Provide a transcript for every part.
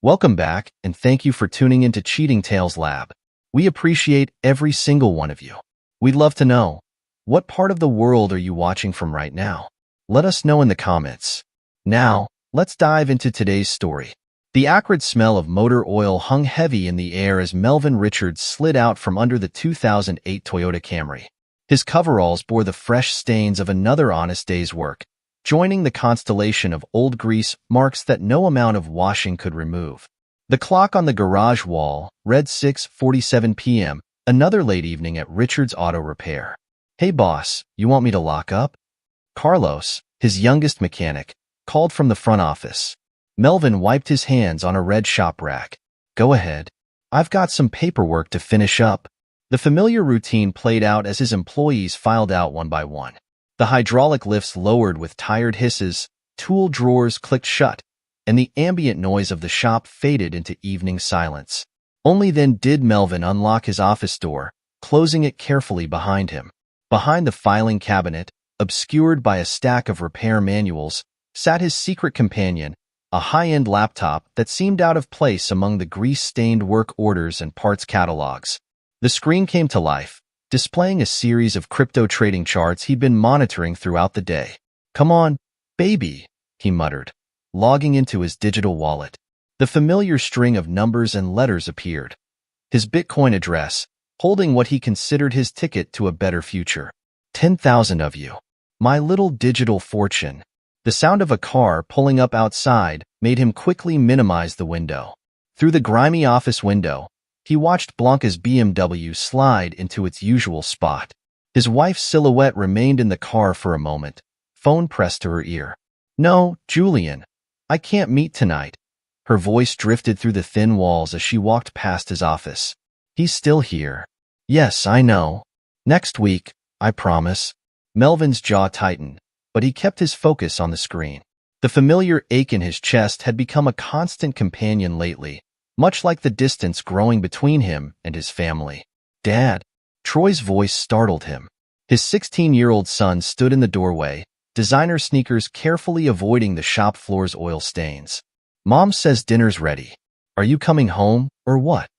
Welcome back, and thank you for tuning into Cheating Tales Lab. We appreciate every single one of you. We'd love to know, what part of the world are you watching from right now? Let us know in the comments. Now, let's dive into today's story. The acrid smell of motor oil hung heavy in the air as Melvin Richards slid out from under the 2008 Toyota Camry. His coveralls bore the fresh stains of another honest day's work, joining the constellation of old grease marks that no amount of washing could remove. The clock on the garage wall read 6:47 p.m., another late evening at Richards Auto Repair. "Hey boss, you want me to lock up?" Carlos, his youngest mechanic, called from the front office. Melvin wiped his hands on a red shop rack. "Go ahead. I've got some paperwork to finish up." The familiar routine played out as his employees filed out one by one. The hydraulic lifts lowered with tired hisses, tool drawers clicked shut, and the ambient noise of the shop faded into evening silence. Only then did Melvin unlock his office door, closing it carefully behind him. Behind the filing cabinet, obscured by a stack of repair manuals, sat his secret companion, a high-end laptop that seemed out of place among the grease-stained work orders and parts catalogs. The screen came to life, displaying a series of crypto trading charts he'd been monitoring throughout the day. "Come on, baby," he muttered, logging into his digital wallet. The familiar string of numbers and letters appeared. His Bitcoin address, holding what he considered his ticket to a better future. 10,000 of you. My little digital fortune. The sound of a car pulling up outside made him quickly minimize the window. Through the grimy office window, he watched Blanca's BMW slide into its usual spot. His wife's silhouette remained in the car for a moment, phone pressed to her ear. "No, Julian, I can't meet tonight." Her voice drifted through the thin walls as she walked past his office. "He's still here." "Yes, I know. Next week, I promise." Melvin's jaw tightened, but he kept his focus on the screen. The familiar ache in his chest had become a constant companion lately, much like the distance growing between him and his family. "Dad." Troy's voice startled him. His 16-year-old son stood in the doorway, designer sneakers carefully avoiding the shop floor's oil stains. "Mom says dinner's ready. Are you coming home, or what?"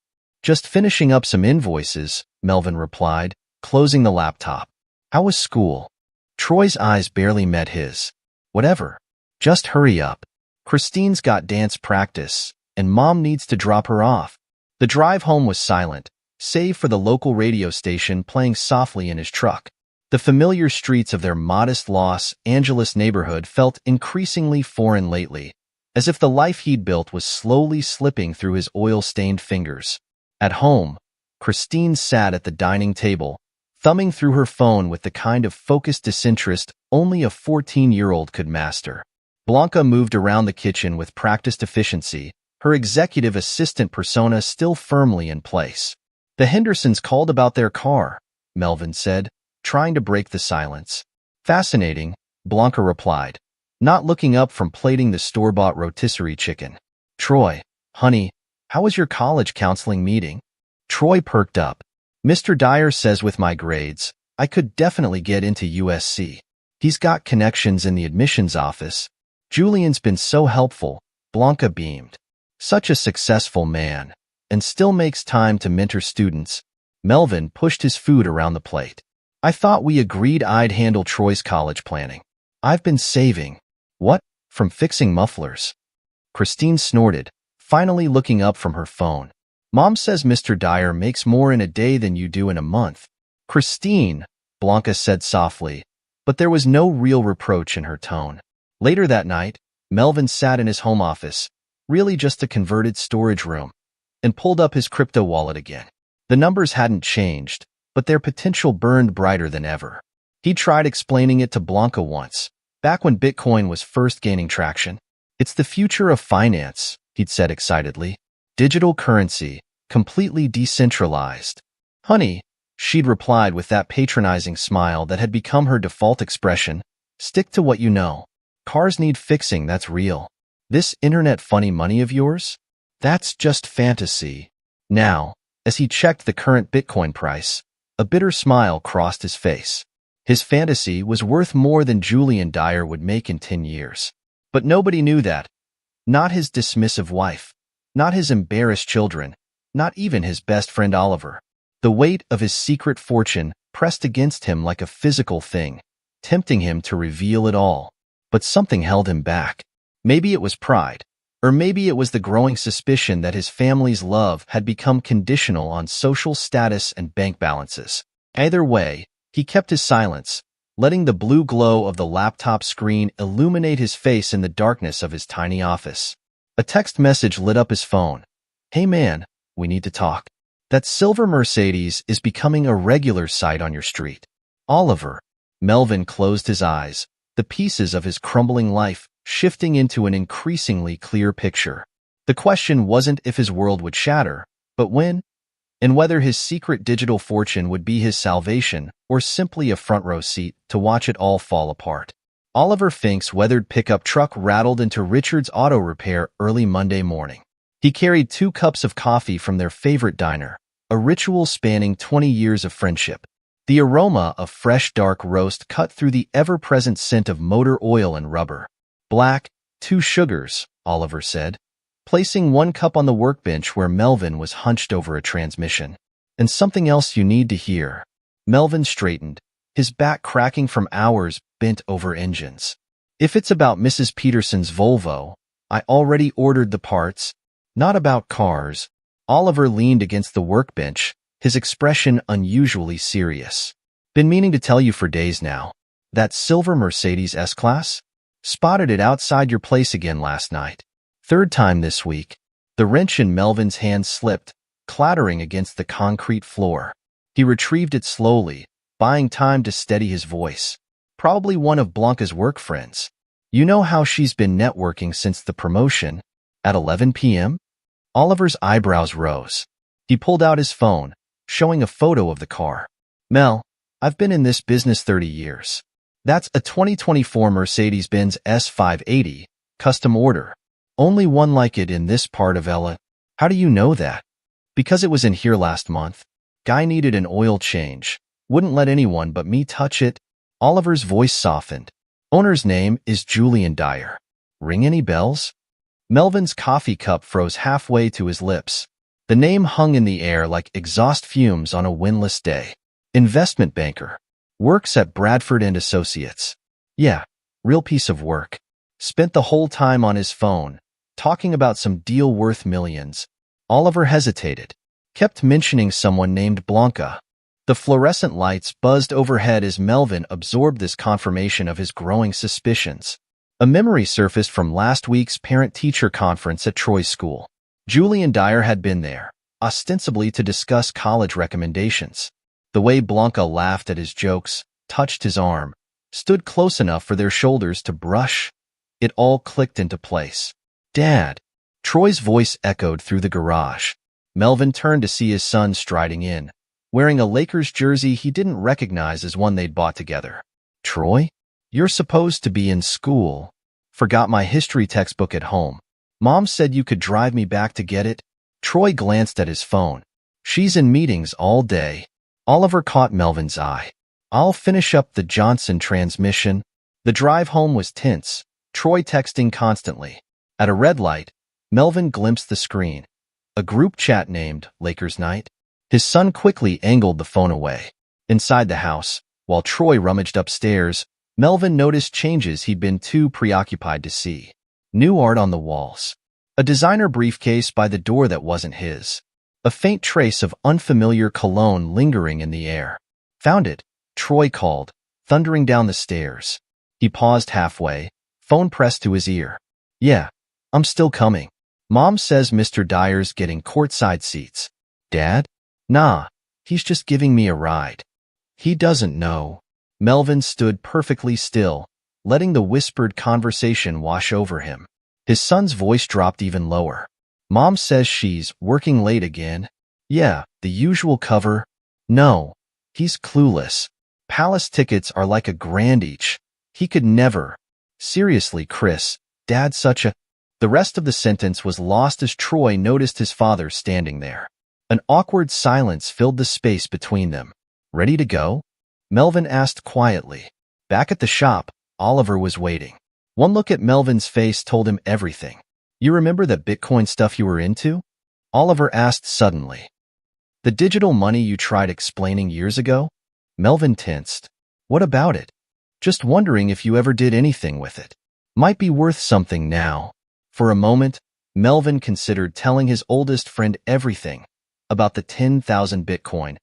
"Just finishing up some invoices," Melvin replied, closing the laptop. "How was school?" Troy's eyes barely met his. "Whatever. Just hurry up. Christine's got dance practice, and Mom needs to drop her off." The drive home was silent, save for the local radio station playing softly in his truck. The familiar streets of their modest Los Angeles neighborhood felt increasingly foreign lately, as if the life he'd built was slowly slipping through his oil-stained fingers. At home, Christine sat at the dining table, thumbing through her phone with the kind of focused disinterest only a 14-year-old could master. Blanca moved around the kitchen with practiced efficiency, her executive assistant persona still firmly in place. "The Hendersons called about their car," Melvin said, trying to break the silence. "Fascinating," Blanca replied, not looking up from plating the store-bought rotisserie chicken. "Troy, honey, how was your college counseling meeting?" Troy perked up. "Mr. Dyer says with my grades, I could definitely get into USC. He's got connections in the admissions office. Julian's been so helpful," Blanca beamed. "Such a successful man, and still makes time to mentor students." Melvin pushed his food around the plate. "I thought we agreed I'd handle Troy's college planning. I've been saving." "What? From fixing mufflers?" Christine snorted, finally looking up from her phone. "Mom says Mr. Dyer makes more in a day than you do in a month." "Christine," Blanca said softly, but there was no real reproach in her tone. Later that night, Melvin sat in his home office, really just a converted storage room, and pulled up his crypto wallet again. The numbers hadn't changed, but their potential burned brighter than ever. He tried explaining it to Blanca once, back when Bitcoin was first gaining traction. "It's the future of finance," he'd said excitedly. "Digital currency, completely decentralized." "Honey," she'd replied with that patronizing smile that had become her default expression, "stick to what you know. Cars need fixing, that's real. This internet funny money of yours? That's just fantasy." Now, as he checked the current Bitcoin price, a bitter smile crossed his face. His fantasy was worth more than Julian Dyer would make in 10 years. But nobody knew that. Not his dismissive wife. Not his embarrassed children, not even his best friend Oliver. The weight of his secret fortune pressed against him like a physical thing, tempting him to reveal it all. But something held him back. Maybe it was pride, or maybe it was the growing suspicion that his family's love had become conditional on social status and bank balances. Either way, he kept his silence, letting the blue glow of the laptop screen illuminate his face in the darkness of his tiny office. A text message lit up his phone. "Hey man, we need to talk. That silver Mercedes is becoming a regular sight on your street. Oliver." Melvin closed his eyes, the pieces of his crumbling life shifting into an increasingly clear picture. The question wasn't if his world would shatter, but when, and whether his secret digital fortune would be his salvation or simply a front-row seat to watch it all fall apart. Oliver Fink's weathered pickup truck rattled into Richard's auto repair early Monday morning. He carried 2 cups of coffee from their favorite diner, a ritual spanning 20 years of friendship. The aroma of fresh dark roast cut through the ever-present scent of motor oil and rubber. "Black, 2 sugars," Oliver said, placing 1 cup on the workbench where Melvin was hunched over a transmission. "And something else you need to hear." Melvin straightened, his back cracking from hours bent over engines. "If it's about Mrs. Peterson's Volvo, I already ordered the parts." "Not about cars." Oliver leaned against the workbench, his expression unusually serious. "Been meaning to tell you for days now. That silver Mercedes S-Class? Spotted it outside your place again last night. 3rd time this week." The wrench in Melvin's hand slipped, clattering against the concrete floor. He retrieved it slowly, buying time to steady his voice. "Probably one of Blanca's work friends. You know how she's been networking since the promotion." "At 11 p.m.? Oliver's eyebrows rose. He pulled out his phone, showing a photo of the car. "Mel, I've been in this business 30 years. That's a 2024 Mercedes-Benz S580, custom order. Only one like it in this part of LA. "How do you know that?" "Because it was in here last month. Guy needed an oil change. Wouldn't let anyone but me touch it." Oliver's voice softened. "Owner's name is Julian Dyer. Ring any bells?" Melvin's coffee cup froze halfway to his lips. The name hung in the air like exhaust fumes on a windless day. "Investment banker. Works at Bradford and Associates." "Yeah, real piece of work." Spent the whole time on his phone, talking about some deal worth millions. Oliver hesitated. Kept mentioning someone named Blanca. The fluorescent lights buzzed overhead as Melvin absorbed this confirmation of his growing suspicions. A memory surfaced from last week's parent-teacher conference at Troy's school. Julian Dyer had been there, ostensibly to discuss college recommendations. The way Blanca laughed at his jokes, touched his arm, stood close enough for their shoulders to brush. It all clicked into place. "Dad!" Troy's voice echoed through the garage. Melvin turned to see his son striding in, wearing a Lakers jersey he didn't recognize as one they'd bought together. "Troy? You're supposed to be in school." "Forgot my history textbook at home. Mom said you could drive me back to get it." Troy glanced at his phone. "She's in meetings all day." Oliver caught Melvin's eye. "I'll finish up the Johnson transmission." The drive home was tense, Troy texting constantly. At a red light, Melvin glimpsed the screen. A group chat named Lakers Night. His son quickly angled the phone away. Inside the house, while Troy rummaged upstairs, Melvin noticed changes he'd been too preoccupied to see. New art on the walls. A designer briefcase by the door that wasn't his. A faint trace of unfamiliar cologne lingering in the air. "Found it," Troy called, thundering down the stairs. He paused halfway, phone pressed to his ear. "Yeah, I'm still coming. Mom says Mr. Dyer's getting courtside seats." "Dad?" "Nah, he's just giving me a ride." "He doesn't know." Melvin stood perfectly still, letting the whispered conversation wash over him. His son's voice dropped even lower. "Mom says she's working late again." "Yeah, the usual cover." "No, he's clueless. Palace tickets are like $1,000 each. He could never." "Seriously, Chris, Dad's such a—" The rest of the sentence was lost as Troy noticed his father standing there. An awkward silence filled the space between them. "Ready to go?" Melvin asked quietly. Back at the shop, Oliver was waiting. One look at Melvin's face told him everything. You remember that Bitcoin stuff you were into? Oliver asked suddenly. The digital money you tried explaining years ago? Melvin tensed. What about it? Just wondering if you ever did anything with it. Might be worth something now. For a moment, Melvin considered telling his oldest friend everything. About the 10,000 Bitcoin.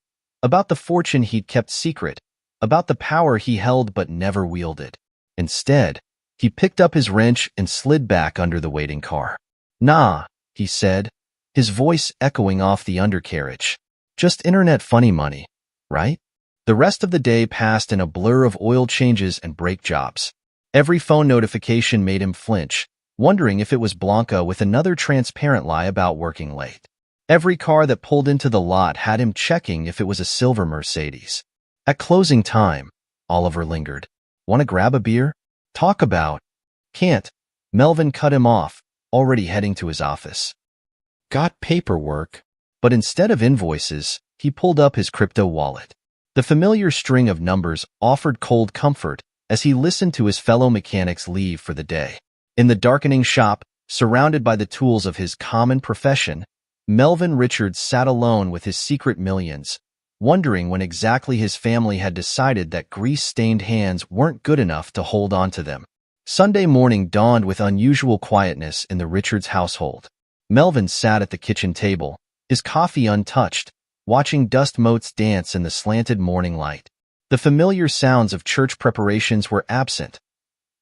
About the fortune he'd kept secret. About the power he held but never wielded. Instead, he picked up his wrench and slid back under the waiting car. Nah, he said, his voice echoing off the undercarriage. Just internet funny money, right? The rest of the day passed in a blur of oil changes and brake jobs. Every phone notification made him flinch, wondering if it was Blanca with another transparent lie about working late. Every car that pulled into the lot had him checking if it was a silver Mercedes. At closing time, Oliver lingered. Want to grab a beer? Talk about. Can't. Melvin cut him off, already heading to his office. Got paperwork. But instead of invoices, he pulled up his crypto wallet. The familiar string of numbers offered cold comfort as he listened to his fellow mechanics leave for the day. In the darkening shop, surrounded by the tools of his common profession, Melvin Richards sat alone with his secret millions, wondering when exactly his family had decided that grease-stained hands weren't good enough to hold on to them. Sunday morning dawned with unusual quietness in the Richards household. Melvin sat at the kitchen table, his coffee untouched, watching dust motes dance in the slanted morning light. The familiar sounds of church preparations were absent.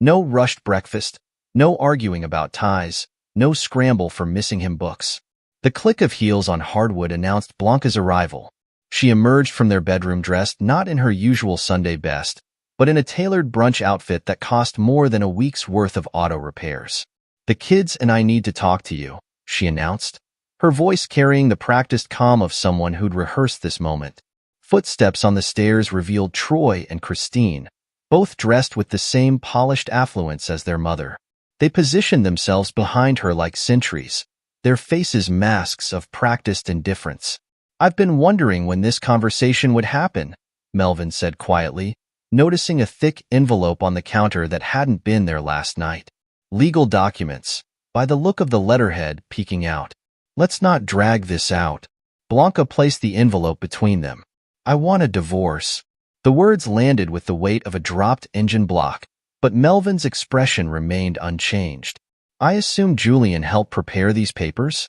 No rushed breakfast, no arguing about ties, no scramble for missing him books. The click of heels on hardwood announced Blanca's arrival. She emerged from their bedroom dressed not in her usual Sunday best, but in a tailored brunch outfit that cost more than a week's worth of auto repairs. The kids and I need to talk to you, she announced, her voice carrying the practiced calm of someone who'd rehearsed this moment. Footsteps on the stairs revealed Troy and Christine, both dressed with the same polished affluence as their mother. They positioned themselves behind her like sentries, their faces masks of practiced indifference. I've been wondering when this conversation would happen, Melvin said quietly, noticing a thick envelope on the counter that hadn't been there last night. Legal documents, by the look of the letterhead peeking out. Let's not drag this out. Blanca placed the envelope between them. I want a divorce. The words landed with the weight of a dropped engine block, but Melvin's expression remained unchanged. I assume Julian helped prepare these papers?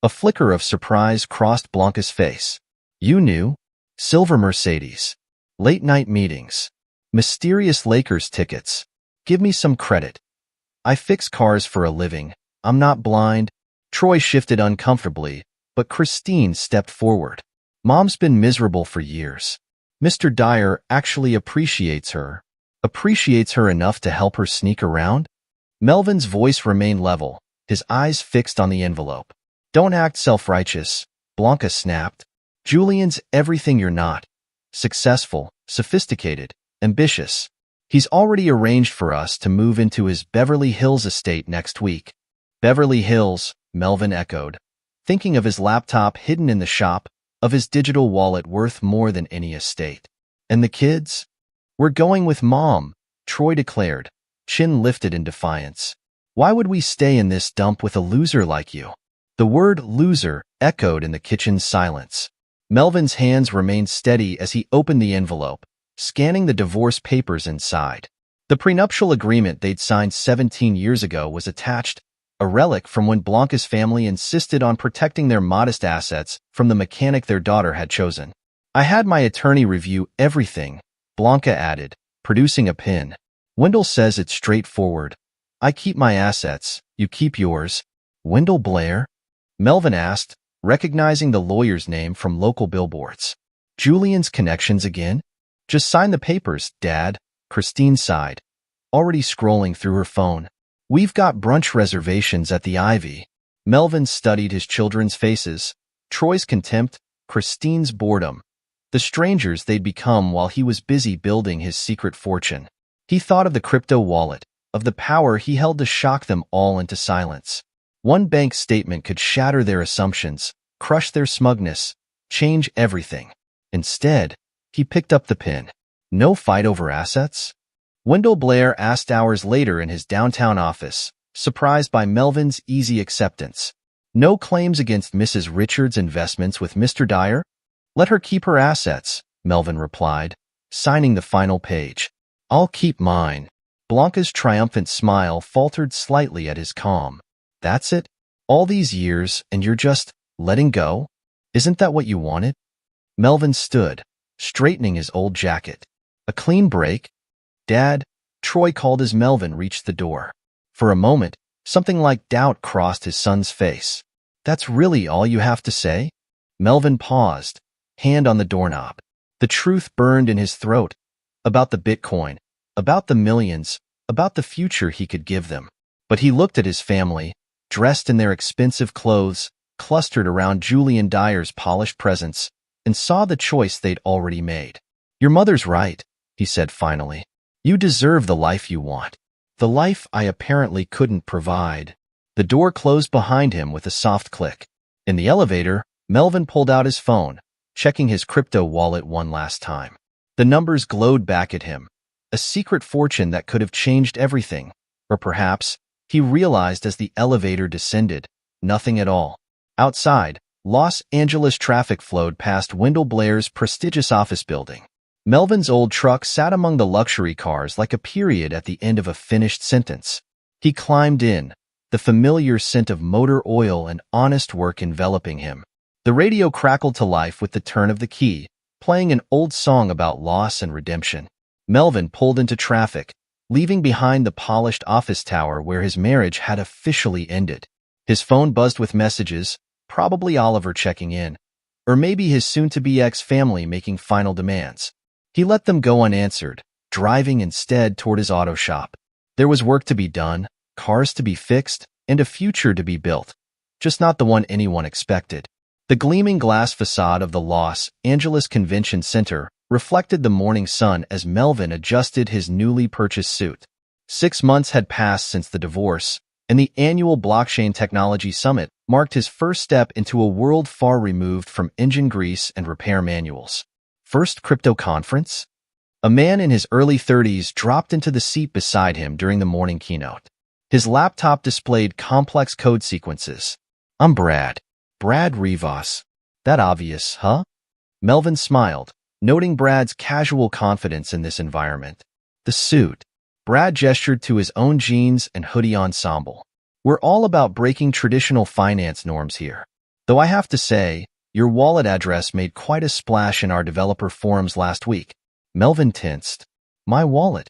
A flicker of surprise crossed Blanca's face. You knew? Silver Mercedes. Late-night meetings. Mysterious Lakers tickets. Give me some credit. I fix cars for a living. I'm not blind. Troy shifted uncomfortably, but Christine stepped forward. Mom's been miserable for years. Mr. Dyer actually appreciates her. Appreciates her enough to help her sneak around? Melvin's voice remained level, his eyes fixed on the envelope. Don't act self-righteous, Blanca snapped. Julian's everything you're not. Successful, sophisticated, ambitious. He's already arranged for us to move into his Beverly Hills estate next week. Beverly Hills, Melvin echoed, thinking of his laptop hidden in the shop, of his digital wallet worth more than any estate. And the kids? We're going with Mom, Troy declared, chin lifted in defiance. Why would we stay in this dump with a loser like you? The word loser echoed in the kitchen's silence. Melvin's hands remained steady as he opened the envelope, scanning the divorce papers inside. The prenuptial agreement they'd signed 17 years ago was attached, a relic from when Blanca's family insisted on protecting their modest assets from the mechanic their daughter had chosen. I had my attorney review everything, Blanca added, producing a pen. Wendell says it's straightforward. I keep my assets, you keep yours. Wendell Blair? Melvin asked, recognizing the lawyer's name from local billboards. Julian's connections again? Just sign the papers, Dad, Christine sighed, already scrolling through her phone. We've got brunch reservations at the Ivy. Melvin studied his children's faces, Troy's contempt, Christine's boredom, the strangers they'd become while he was busy building his secret fortune. He thought of the crypto wallet, of the power he held to shock them all into silence. One bank statement could shatter their assumptions, crush their smugness, change everything. Instead, he picked up the pen. No fight over assets? Wendell Blair asked hours later in his downtown office, surprised by Melvin's easy acceptance. No claims against Mrs. Richards' investments with Mr. Dyer? Let her keep her assets, Melvin replied, signing the final page. I'll keep mine. Blanca's triumphant smile faltered slightly at his calm. That's it? All these years, and you're just letting go? Isn't that what you wanted? Melvin stood, straightening his old jacket. A clean break? Dad, Troy called as Melvin reached the door. For a moment, something like doubt crossed his son's face. That's really all you have to say? Melvin paused, hand on the doorknob. The truth burned in his throat. About the Bitcoin, about the millions, about the future he could give them. But he looked at his family, dressed in their expensive clothes, clustered around Julian Dyer's polished presence, and saw the choice they'd already made. Your mother's right, he said finally. You deserve the life you want. The life I apparently couldn't provide. The door closed behind him with a soft click. In the elevator, Melvin pulled out his phone, checking his crypto wallet one last time. The numbers glowed back at him. A secret fortune that could have changed everything. Or perhaps, he realized as the elevator descended, nothing at all. Outside, Los Angeles traffic flowed past Wendell Blair's prestigious office building. Melvin's old truck sat among the luxury cars like a period at the end of a finished sentence. He climbed in, the familiar scent of motor oil and honest work enveloping him. The radio crackled to life with the turn of the key, playing an old song about loss and redemption. Melvin pulled into traffic, leaving behind the polished office tower where his marriage had officially ended. His phone buzzed with messages, probably Oliver checking in, or maybe his soon-to-be ex-family making final demands. He let them go unanswered, driving instead toward his auto shop. There was work to be done, cars to be fixed, and a future to be built, just not the one anyone expected. The gleaming glass facade of the Los Angeles Convention Center reflected the morning sun as Melvin adjusted his newly purchased suit. 6 months had passed since the divorce, and the annual Blockchain Technology Summit marked his first step into a world far removed from engine grease and repair manuals. First crypto conference? A man in his early 30s dropped into the seat beside him during the morning keynote. His laptop displayed complex code sequences. I'm Brad Rivas. That obvious, huh? Melvin smiled, noting Brad's casual confidence in this environment. The suit. Brad gestured to his own jeans and hoodie ensemble. We're all about breaking traditional finance norms here. Though I have to say, your wallet address made quite a splash in our developer forums last week. Melvin tensed. My wallet?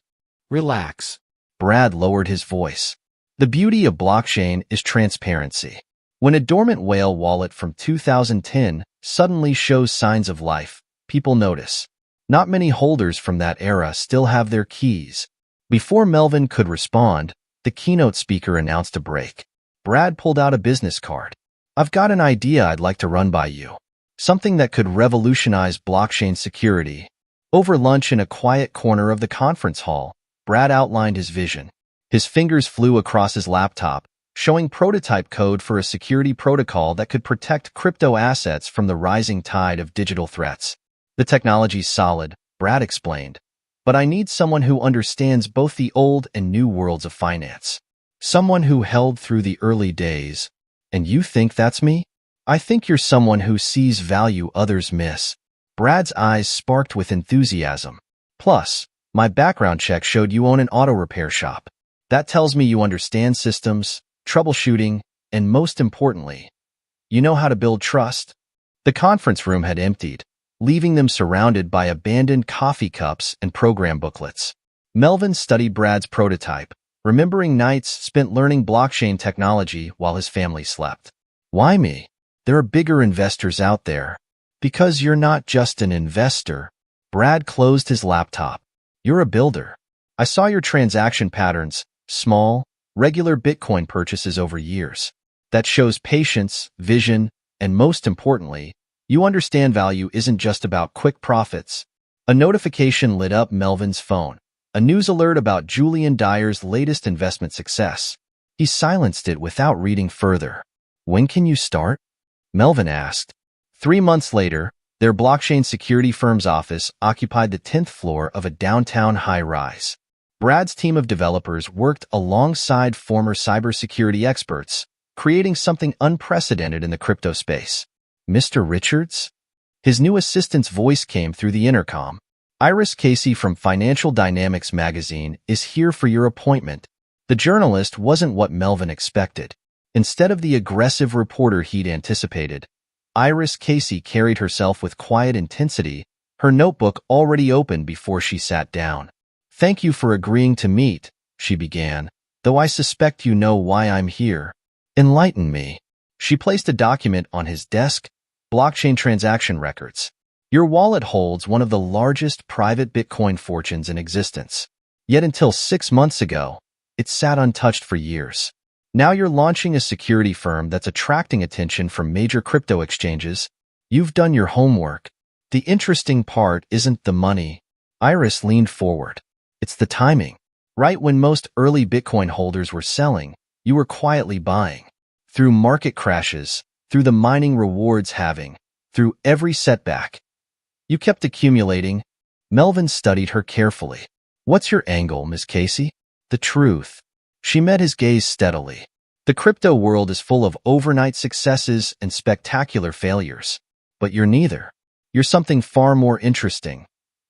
Relax. Brad lowered his voice. The beauty of blockchain is transparency. When a dormant whale wallet from 2010 suddenly shows signs of life, people notice. Not many holders from that era still have their keys. Before Melvin could respond, the keynote speaker announced a break. Brad pulled out a business card. I've got an idea I'd like to run by you. Something that could revolutionize blockchain security. Over lunch in a quiet corner of the conference hall, Brad outlined his vision. His fingers flew across his laptop, showing prototype code for a security protocol that could protect crypto assets from the rising tide of digital threats. The technology's solid, Brad explained, but I need someone who understands both the old and new worlds of finance. Someone who held through the early days. And you think that's me? I think you're someone who sees value others miss. Brad's eyes sparked with enthusiasm. Plus, my background check showed you own an auto repair shop. That tells me you understand systems, troubleshooting, and most importantly, you know how to build trust. The conference room had emptied, leaving them surrounded by abandoned coffee cups and program booklets. Melvin studied Brad's prototype, remembering nights spent learning blockchain technology while his family slept. Why me? There are bigger investors out there. Because you're not just an investor. Brad closed his laptop. You're a builder. I saw your transaction patterns, small, regular Bitcoin purchases over years. That shows patience, vision, and most importantly, you understand value isn't just about quick profits. A notification lit up Melvin's phone. A news alert about Julian Dyer's latest investment success. He silenced it without reading further. When can you start? Melvin asked. 3 months later, their blockchain security firm's office occupied the 10th floor of a downtown high-rise. Brad's team of developers worked alongside former cybersecurity experts, creating something unprecedented in the crypto space. Mr. Richards? His new assistant's voice came through the intercom. Iris Casey from Financial Dynamics magazine is here for your appointment. The journalist wasn't what Melvin expected. Instead of the aggressive reporter he'd anticipated, Iris Casey carried herself with quiet intensity, her notebook already open before she sat down. "Thank you for agreeing to meet," she began, "though I suspect you know why I'm here. Enlighten me." She placed a document on his desk, blockchain transaction records. "Your wallet holds one of the largest private Bitcoin fortunes in existence. Yet until 6 months ago, it sat untouched for years. Now you're launching a security firm that's attracting attention from major crypto exchanges. You've done your homework. The interesting part isn't the money." Iris leaned forward. "It's the timing. Right when most early Bitcoin holders were selling, you were quietly buying. Through market crashes, through the mining rewards halving, through every setback, you kept accumulating." Melvin studied her carefully. "What's your angle, Miss Casey?" "The truth." She met his gaze steadily. "The crypto world is full of overnight successes and spectacular failures. But you're neither. You're something far more interesting.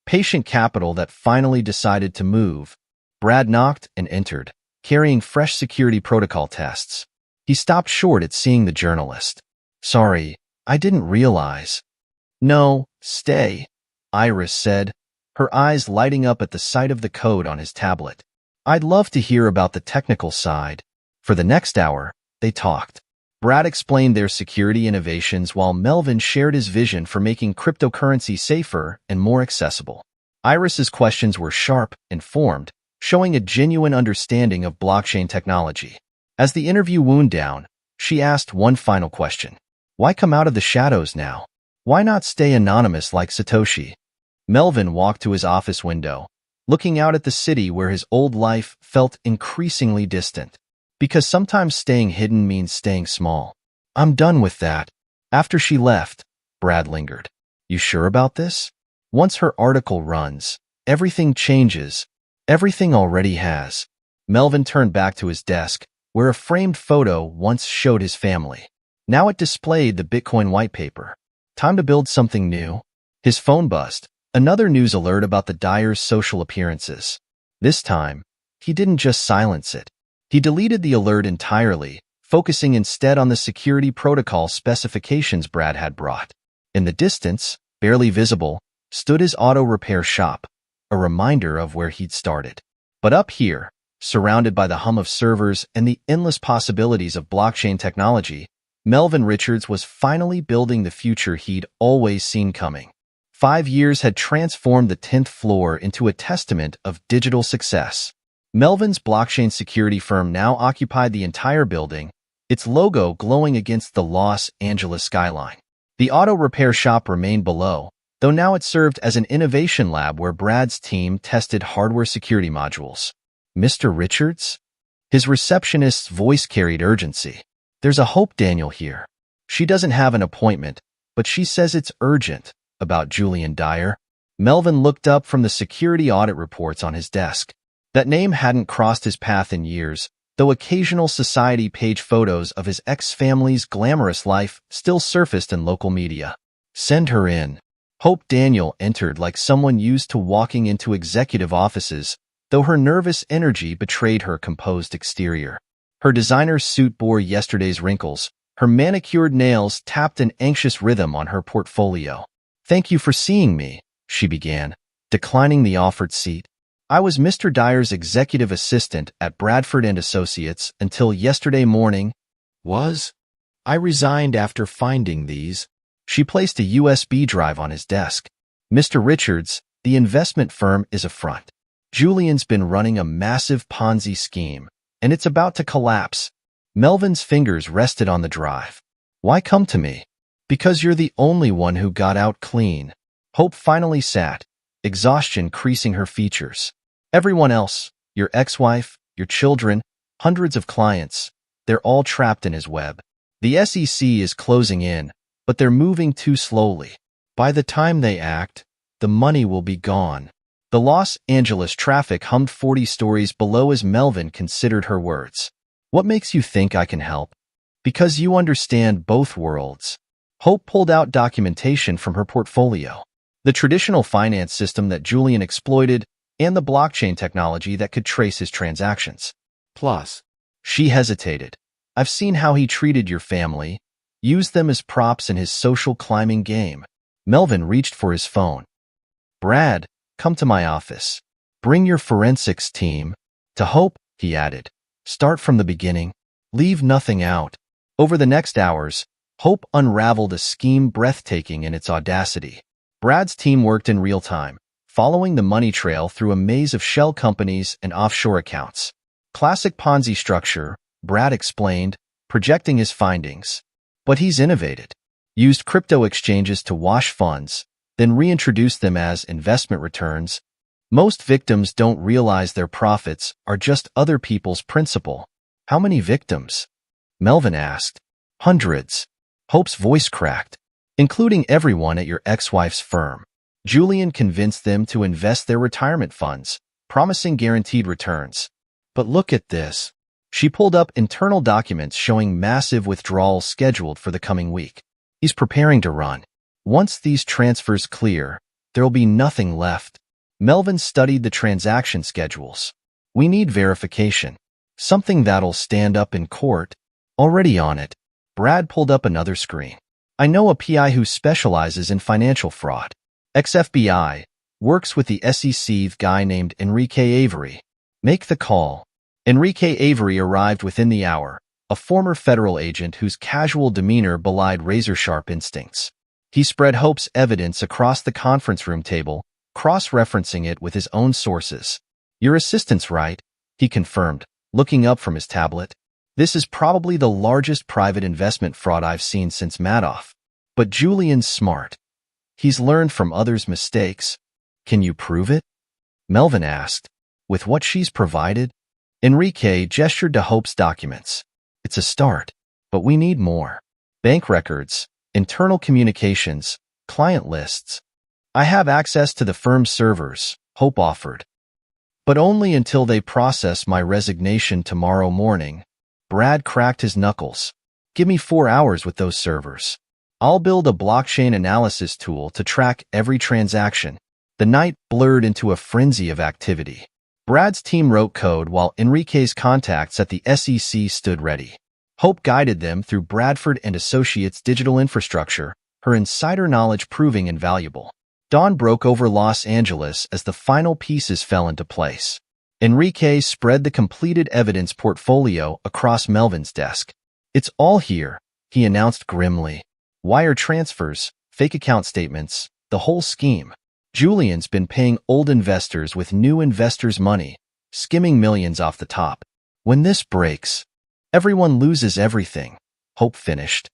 Patient capital that finally decided to move." Brad knocked and entered, carrying fresh security protocol tests. He stopped short at seeing the journalist. "Sorry, I didn't realize." "No, stay," Iris said, her eyes lighting up at the sight of the code on his tablet. "I'd love to hear about the technical side." For the next hour, they talked. Brad explained their security innovations while Melvin shared his vision for making cryptocurrency safer and more accessible. Iris's questions were sharp, informed, showing a genuine understanding of blockchain technology. As the interview wound down, she asked one final question. "Why come out of the shadows now? Why not stay anonymous like Satoshi?" Melvin walked to his office window, looking out at the city where his old life felt increasingly distant. "Because sometimes staying hidden means staying small. I'm done with that." After she left, Brad lingered. "You sure about this? Once her article runs, everything changes. Everything already has." Melvin turned back to his desk, where a framed photo once showed his family. Now it displayed the Bitcoin white paper. Time to build something new. His phone buzzed. Another news alert about the Dyer's social appearances. This time, he didn't just silence it. He deleted the alert entirely, focusing instead on the security protocol specifications Brad had brought. In the distance, barely visible, stood his auto repair shop, a reminder of where he'd started. But up here, surrounded by the hum of servers and the endless possibilities of blockchain technology, Melvin Richards was finally building the future he'd always seen coming. 5 years had transformed the 10th floor into a testament of digital success. Melvin's blockchain security firm now occupied the entire building, its logo glowing against the Los Angeles skyline. The auto repair shop remained below, though now it served as an innovation lab where Brad's team tested hardware security modules. "Mr. Richards?" His receptionist's voice carried urgency. "There's a Hope Daniel here. She doesn't have an appointment, but she says it's urgent." "About Julian Dyer?" Melvin looked up from the security audit reports on his desk. That name hadn't crossed his path in years, though occasional society page photos of his ex-family's glamorous life still surfaced in local media. "Send her in." Hope Daniel entered like someone used to walking into executive offices, though her nervous energy betrayed her composed exterior. Her designer suit bore yesterday's wrinkles. Her manicured nails tapped an anxious rhythm on her portfolio. "Thank you for seeing me," she began, declining the offered seat. "I was Mr. Dyer's executive assistant at Bradford & Associates until yesterday morning." "Was? I resigned after finding these." She placed a USB drive on his desk. "Mr. Richards, the investment firm is a front. Julian's been running a massive Ponzi scheme, and it's about to collapse." Melvin's fingers rested on the drive. "Why come to me?" "Because you're the only one who got out clean." Hope finally sat, exhaustion creasing her features. "Everyone else, your ex-wife, your children, hundreds of clients, they're all trapped in his web. The SEC is closing in, but they're moving too slowly. By the time they act, the money will be gone." The Los Angeles traffic hummed 40 stories below as Melvin considered her words. What makes you think I can help? Because you understand both worlds. Hope pulled out documentation from her portfolio. The traditional finance system that Julian exploited and the blockchain technology that could trace his transactions. Plus, she hesitated. I've seen how he treated your family, used them as props in his social climbing game. Melvin reached for his phone. Brad, come to my office. Bring your forensics team. To Hope, he added. Start from the beginning. Leave nothing out. Over the next hours, Hope unraveled a scheme breathtaking in its audacity. Brad's team worked in real time, following the money trail through a maze of shell companies and offshore accounts. Classic Ponzi structure, Brad explained, projecting his findings. But he's innovated. Used crypto exchanges to wash funds, then reintroduced them as investment returns. Most victims don't realize their profits are just other people's principal. How many victims? Melvin asked. Hundreds. Hope's voice cracked. Including everyone at your ex-wife's firm. Julian convinced them to invest their retirement funds, promising guaranteed returns. But look at this. She pulled up internal documents showing massive withdrawals scheduled for the coming week. He's preparing to run. Once these transfers clear, there'll be nothing left. Melvin studied the transaction schedules. We need verification. Something that'll stand up in court. Already on it. Brad pulled up another screen. I know a PI who specializes in financial fraud. Ex-FBI, works with the SEC guy named Enrique Avery. Make the call. Enrique Avery arrived within the hour, a former federal agent whose casual demeanor belied razor-sharp instincts. He spread Hope's evidence across the conference room table, cross-referencing it with his own sources. Your assistant's right, he confirmed, looking up from his tablet. This is probably the largest private investment fraud I've seen since Madoff. But Julian's smart. He's learned from others' mistakes. Can you prove it? Melvin asked. With what she's provided? Enrique gestured to Hope's documents. It's a start, but we need more. Bank records, internal communications, client lists. I have access to the firm's servers, Hope offered. But only until they process my resignation tomorrow morning. Brad cracked his knuckles. Give me 4 hours with those servers. I'll build a blockchain analysis tool to track every transaction. The night blurred into a frenzy of activity. Brad's team wrote code while Enrique's contacts at the SEC stood ready. Hope guided them through Bradford and Associates' digital infrastructure, her insider knowledge proving invaluable. Dawn broke over Los Angeles as the final pieces fell into place. Enrique spread the completed evidence portfolio across Melvin's desk. It's all here, he announced grimly. Wire transfers, fake account statements, the whole scheme. Julian's been paying old investors with new investors' money, skimming millions off the top. When this breaks, everyone loses everything, Hope finished.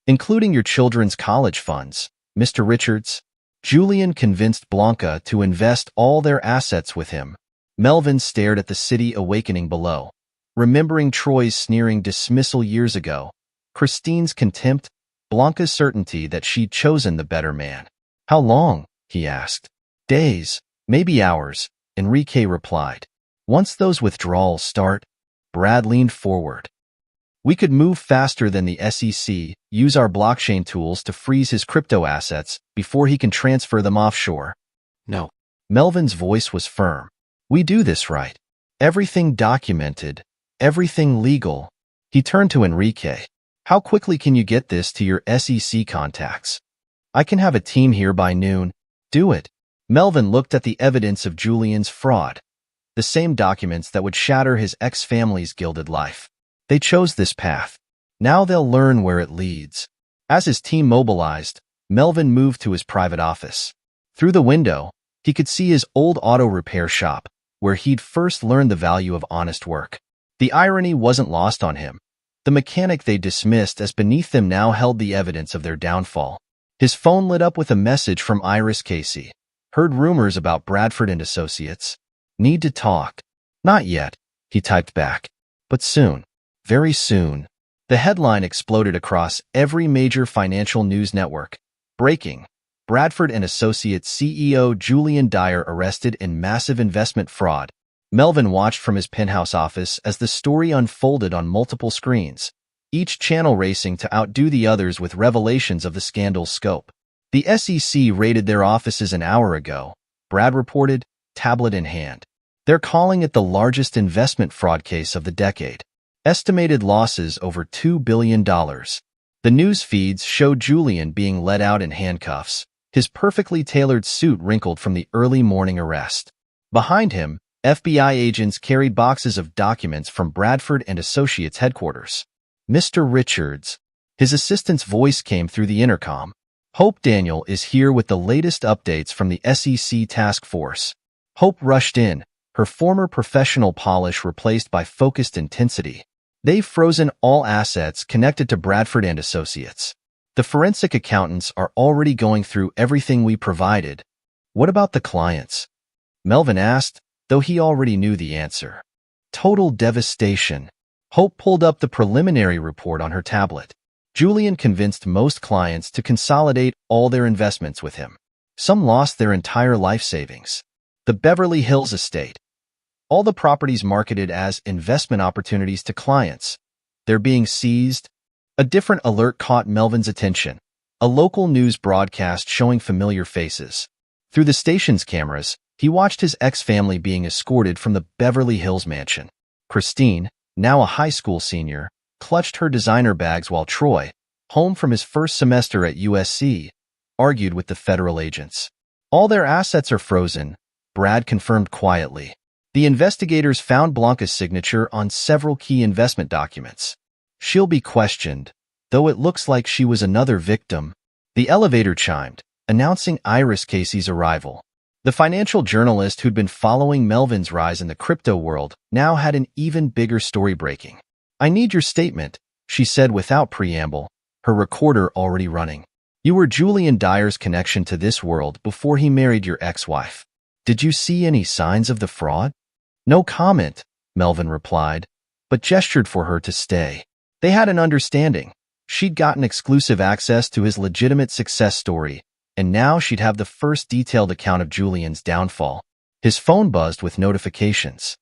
Including your children's college funds, Mr. Richards. Julian convinced Blanca to invest all their assets with him. Melvin stared at the city awakening below, remembering Troy's sneering dismissal years ago, Christine's contempt, Blanca's certainty that she'd chosen the better man. How long? He asked. Days, maybe hours, Enrique replied. Once those withdrawals start, Brad leaned forward. We could move faster than the SEC, use our blockchain tools to freeze his crypto assets before he can transfer them offshore. No. Melvin's voice was firm. We do this right. Everything documented, everything legal. He turned to Enrique. How quickly can you get this to your SEC contacts? I can have a team here by noon. Do it. Melvin looked at the evidence of Julian's fraud, the same documents that would shatter his ex-family's gilded life. They chose this path. Now they'll learn where it leads. As his team mobilized, Melvin moved to his private office. Through the window, he could see his old auto repair shop, where he'd first learned the value of honest work. The irony wasn't lost on him. The mechanic they dismissed as beneath them now held the evidence of their downfall. His phone lit up with a message from Iris Casey. Heard rumors about Bradford and Associates. Need to talk. Not yet, he typed back. But soon. Very soon. The headline exploded across every major financial news network. Breaking. Bradford and Associates CEO Julian Dyer arrested in massive investment fraud. Melvin watched from his penthouse office as the story unfolded on multiple screens, each channel racing to outdo the others with revelations of the scandal's scope. The SEC raided their offices an hour ago, Brad reported, tablet in hand. They're calling it the largest investment fraud case of the decade. Estimated losses over $2 billion. The news feeds showed Julian being led out in handcuffs, his perfectly tailored suit wrinkled from the early morning arrest. Behind him, FBI agents carried boxes of documents from Bradford and Associates headquarters. Mr. Richards. His assistant's voice came through the intercom. Hope Daniel is here with the latest updates from the SEC task force. Hope rushed in, her former professional polish replaced by focused intensity. They've frozen all assets connected to Bradford and Associates. The forensic accountants are already going through everything we provided. What about the clients? Melvin asked, though he already knew the answer. Total devastation. Hope pulled up the preliminary report on her tablet. Julian convinced most clients to consolidate all their investments with him. Some lost their entire life savings. The Beverly Hills estate. All the properties marketed as investment opportunities to clients. They're being seized. A different alert caught Melvin's attention. A local news broadcast showing familiar faces. Through the station's cameras, he watched his ex-family being escorted from the Beverly Hills mansion. Christine, now a high school senior, clutched her designer bags while Troy, home from his first semester at USC, argued with the federal agents. All their assets are frozen, Brad confirmed quietly. The investigators found Blanca's signature on several key investment documents. She'll be questioned, though it looks like she was another victim. The elevator chimed, announcing Iris Casey's arrival. The financial journalist who'd been following Melvin's rise in the crypto world now had an even bigger story breaking. I need your statement, she said without preamble, her recorder already running. You were Julian Dyer's connection to this world before he married your ex-wife. Did you see any signs of the fraud? No comment, Melvin replied, but gestured for her to stay. They had an understanding. She'd gotten exclusive access to his legitimate success story, and now she'd have the first detailed account of Julian's downfall. His phone buzzed with notifications.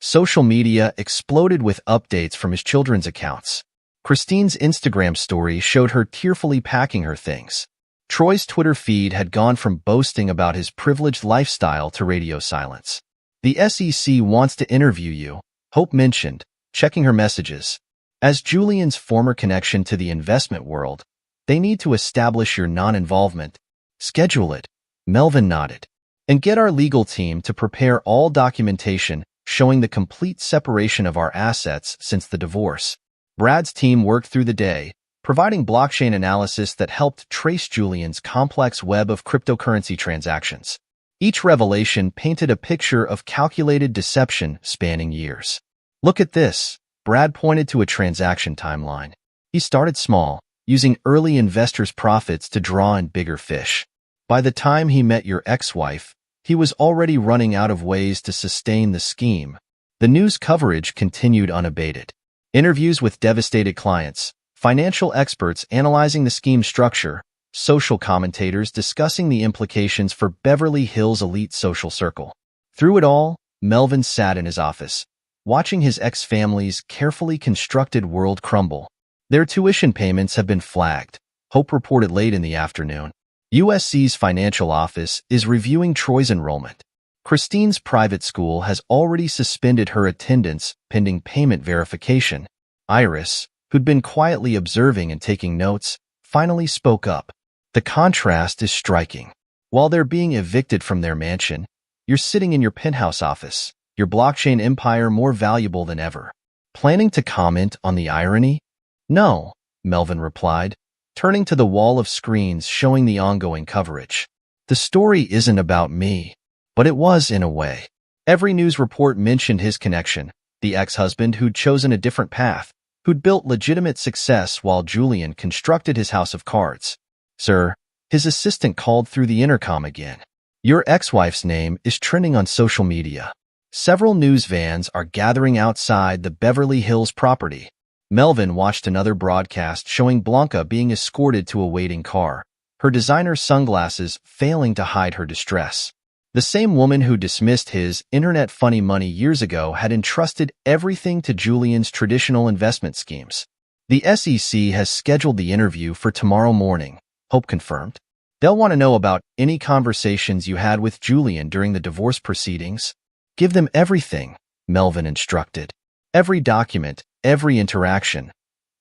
Social media exploded with updates from his children's accounts. Christine's Instagram story showed her tearfully packing her things. Troy's Twitter feed had gone from boasting about his privileged lifestyle to radio silence. The SEC wants to interview you, Hope mentioned, checking her messages. As Julian's former connection to the investment world, they need to establish your non-involvement. Schedule it, Melvin nodded. And get our legal team to prepare all documentation showing the complete separation of our assets since the divorce. Brad's team worked through the day, providing blockchain analysis that helped trace Julian's complex web of cryptocurrency transactions. Each revelation painted a picture of calculated deception spanning years. Look at this, Brad pointed to a transaction timeline. He started small, using early investors' profits to draw in bigger fish. By the time he met your ex-wife, he was already running out of ways to sustain the scheme. The news coverage continued unabated. Interviews with devastated clients, financial experts analyzing the scheme's structure, social commentators discussing the implications for Beverly Hills' elite social circle. Through it all, Melvin sat in his office, watching his ex-family's carefully constructed world crumble. Their tuition payments have been flagged, Hope reported late in the afternoon. USC's financial office is reviewing Troy's enrollment. Christine's private school has already suspended her attendance pending payment verification. Iris, who'd been quietly observing and taking notes, finally spoke up. The contrast is striking. While they're being evicted from their mansion, you're sitting in your penthouse office, your blockchain empire more valuable than ever. Planning to comment on the irony? No, Melvin replied, turning to the wall of screens showing the ongoing coverage. The story isn't about me, but it was in a way. Every news report mentioned his connection, the ex-husband who'd chosen a different path, who'd built legitimate success while Julian constructed his house of cards. Sir, his assistant called through the intercom again. Your ex-wife's name is trending on social media. Several news vans are gathering outside the Beverly Hills property. Melvin watched another broadcast showing Blanca being escorted to a waiting car, her designer sunglasses failing to hide her distress. The same woman who dismissed his internet funny money years ago had entrusted everything to Julian's traditional investment schemes. The SEC has scheduled the interview for tomorrow morning, Hope confirmed. They'll want to know about any conversations you had with Julian during the divorce proceedings. Give them everything, Melvin instructed. Every document, every interaction,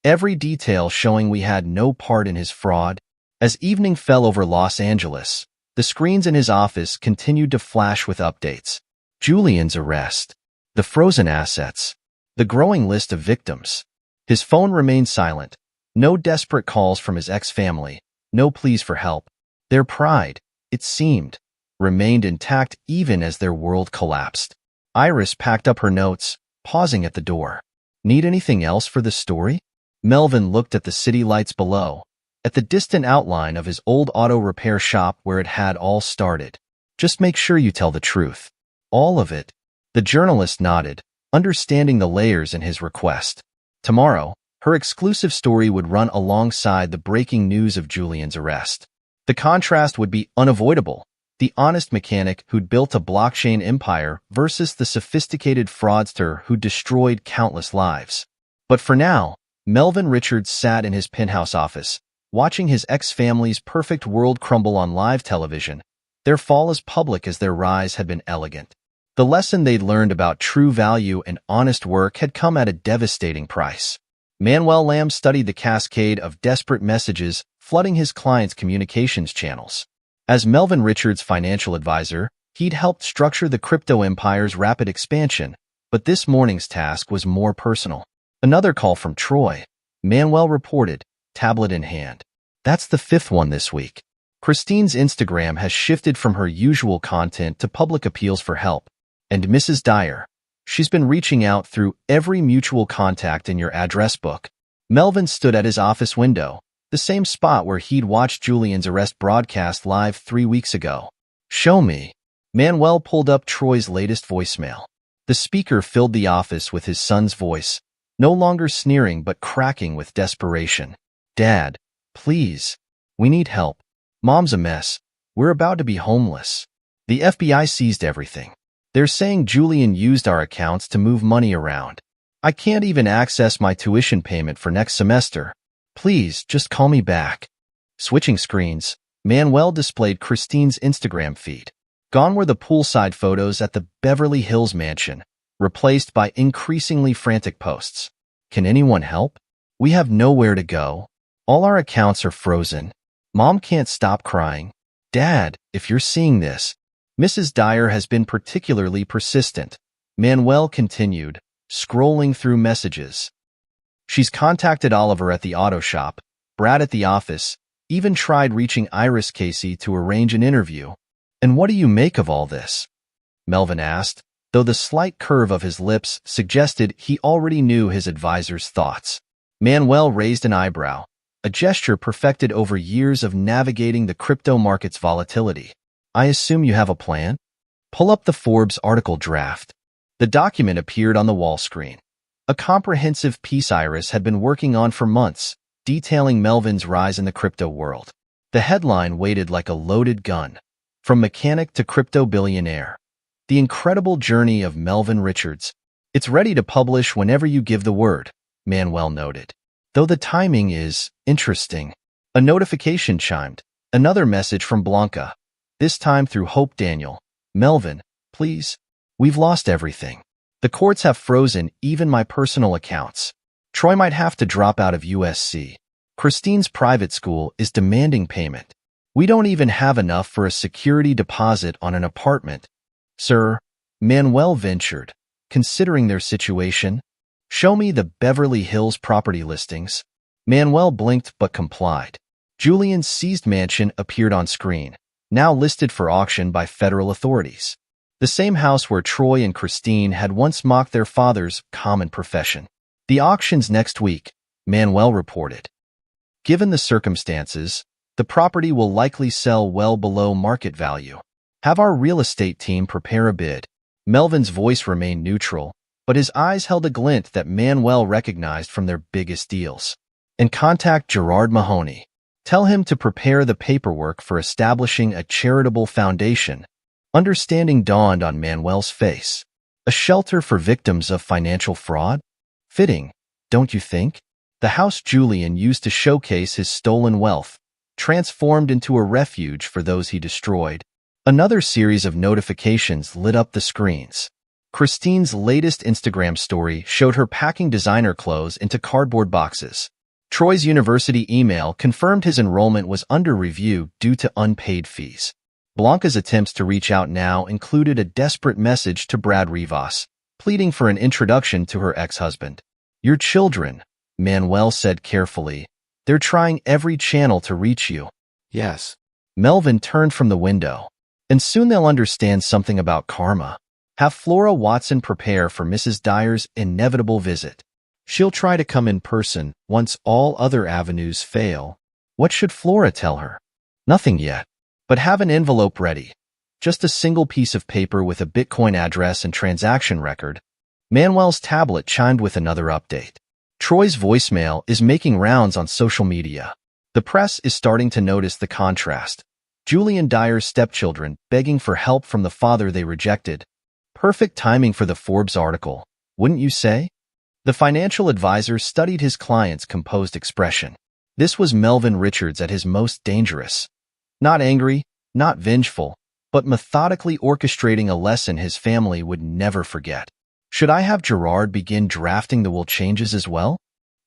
every detail showing we had no part in his fraud. As evening fell over Los Angeles, the screens in his office continued to flash with updates. Julian's arrest, the frozen assets, the growing list of victims. His phone remained silent. No desperate calls from his ex-family, no pleas for help. Their pride, it seemed, remained intact even as their world collapsed. Iris packed up her notes, pausing at the door. Need anything else for the story? Melvin looked at the city lights below, at the distant outline of his old auto repair shop where it had all started. Just make sure you tell the truth. All of it. The journalist nodded, understanding the layers in his request. Tomorrow, her exclusive story would run alongside the breaking news of Julian's arrest. The contrast would be unavoidable. The honest mechanic who'd built a blockchain empire versus the sophisticated fraudster who destroyed countless lives. But for now, Melvin Richards sat in his penthouse office, watching his ex-family's perfect world crumble on live television, their fall as public as their rise had been elegant. The lesson they'd learned about true value and honest work had come at a devastating price. Manuel Lamb studied the cascade of desperate messages flooding his clients' communications channels. As Melvin Richards' financial advisor, he'd helped structure the crypto empire's rapid expansion, but this morning's task was more personal. Another call from Troy. Manuel reported, tablet in hand. That's the fifth one this week. Christine's Instagram has shifted from her usual content to public appeals for help. And Mrs. Dyer. She's been reaching out through every mutual contact in your address book. Melvin stood at his office window, the same spot where he'd watched Julian's arrest broadcast live 3 weeks ago. Show me. Manuel pulled up Troy's latest voicemail. The speaker filled the office with his son's voice, no longer sneering but cracking with desperation. Dad, please. We need help. Mom's a mess. We're about to be homeless. The FBI seized everything. They're saying Julian used our accounts to move money around. I can't even access my tuition payment for next semester. Please, just call me back. Switching screens, Manuel displayed Christine's Instagram feed. Gone were the poolside photos at the Beverly Hills mansion, replaced by increasingly frantic posts. Can anyone help? We have nowhere to go. All our accounts are frozen. Mom can't stop crying. Dad, if you're seeing this. Mrs. Dyer has been particularly persistent. Manuel continued, scrolling through messages. She's contacted Oliver at the auto shop, Brad at the office, even tried reaching Iris Casey to arrange an interview. And what do you make of all this? Melvin asked, though the slight curve of his lips suggested he already knew his advisor's thoughts. Manuel raised an eyebrow, a gesture perfected over years of navigating the crypto market's volatility. I assume you have a plan? Pull up the Forbes article draft. The document appeared on the wall screen. A comprehensive piece Iris had been working on for months, detailing Melvin's rise in the crypto world. The headline weighted like a loaded gun. From mechanic to crypto billionaire. The incredible journey of Melvin Richards. It's ready to publish whenever you give the word, Manuel noted. Though the timing is interesting. A notification chimed. Another message from Blanca. This time through Hope Daniel. Melvin, please. We've lost everything. The courts have frozen even my personal accounts. Troy might have to drop out of USC. Christine's private school is demanding payment. We don't even have enough for a security deposit on an apartment. Sir, Manuel ventured, considering their situation. Show me the Beverly Hills property listings. Manuel blinked but complied. Julian's seized mansion appeared on screen, now listed for auction by federal authorities. The same house where Troy and Christine had once mocked their father's common profession. The auction's next week, Manuel reported. Given the circumstances, the property will likely sell well below market value. Have our real estate team prepare a bid. Melvin's voice remained neutral, but his eyes held a glint that Manuel recognized from their biggest deals. And contact Gerard Mahoney. Tell him to prepare the paperwork for establishing a charitable foundation. Understanding dawned on Manuel's face. A shelter for victims of financial fraud? Fitting, don't you think? The house Julian used to showcase his stolen wealth, transformed into a refuge for those he destroyed. Another series of notifications lit up the screens. Christine's latest Instagram story showed her packing designer clothes into cardboard boxes. Troy's university email confirmed his enrollment was under review due to unpaid fees. Blanca's attempts to reach out now included a desperate message to Brad Rivas, pleading for an introduction to her ex-husband. Your children, Manuel said carefully. They're trying every channel to reach you. Yes. Melvin turned from the window. And soon they'll understand something about karma. Have Flora Watson prepare for Mrs. Dyer's inevitable visit. She'll try to come in person once all other avenues fail. What should Flora tell her? Nothing yet. But have an envelope ready. Just a single piece of paper with a Bitcoin address and transaction record. Manuel's tablet chimed with another update. Troy's voicemail is making rounds on social media. The press is starting to notice the contrast. Julian Dyer's stepchildren begging for help from the father they rejected. Perfect timing for the Forbes article, wouldn't you say? The financial advisor studied his client's composed expression. This was Melvin Richards at his most dangerous. Not angry, not vengeful, but methodically orchestrating a lesson his family would never forget. Should I have Gerard begin drafting the will changes as well?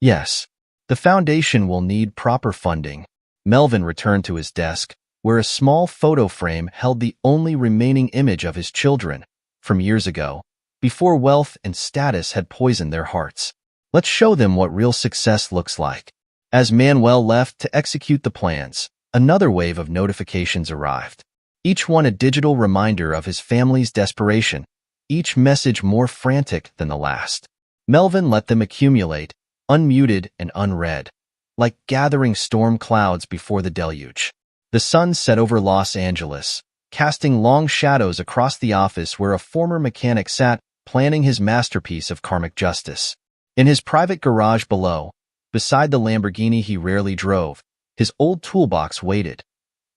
Yes. The foundation will need proper funding. Melvin returned to his desk, where a small photo frame held the only remaining image of his children from years ago, before wealth and status had poisoned their hearts. Let's show them what real success looks like. As Manuel left to execute the plans, another wave of notifications arrived. Each one a digital reminder of his family's desperation, each message more frantic than the last. Melvin let them accumulate, unmuted and unread, like gathering storm clouds before the deluge. The sun set over Los Angeles, casting long shadows across the office where a former mechanic sat, planning his masterpiece of karmic justice. In his private garage below, beside the Lamborghini he rarely drove, his old toolbox waited.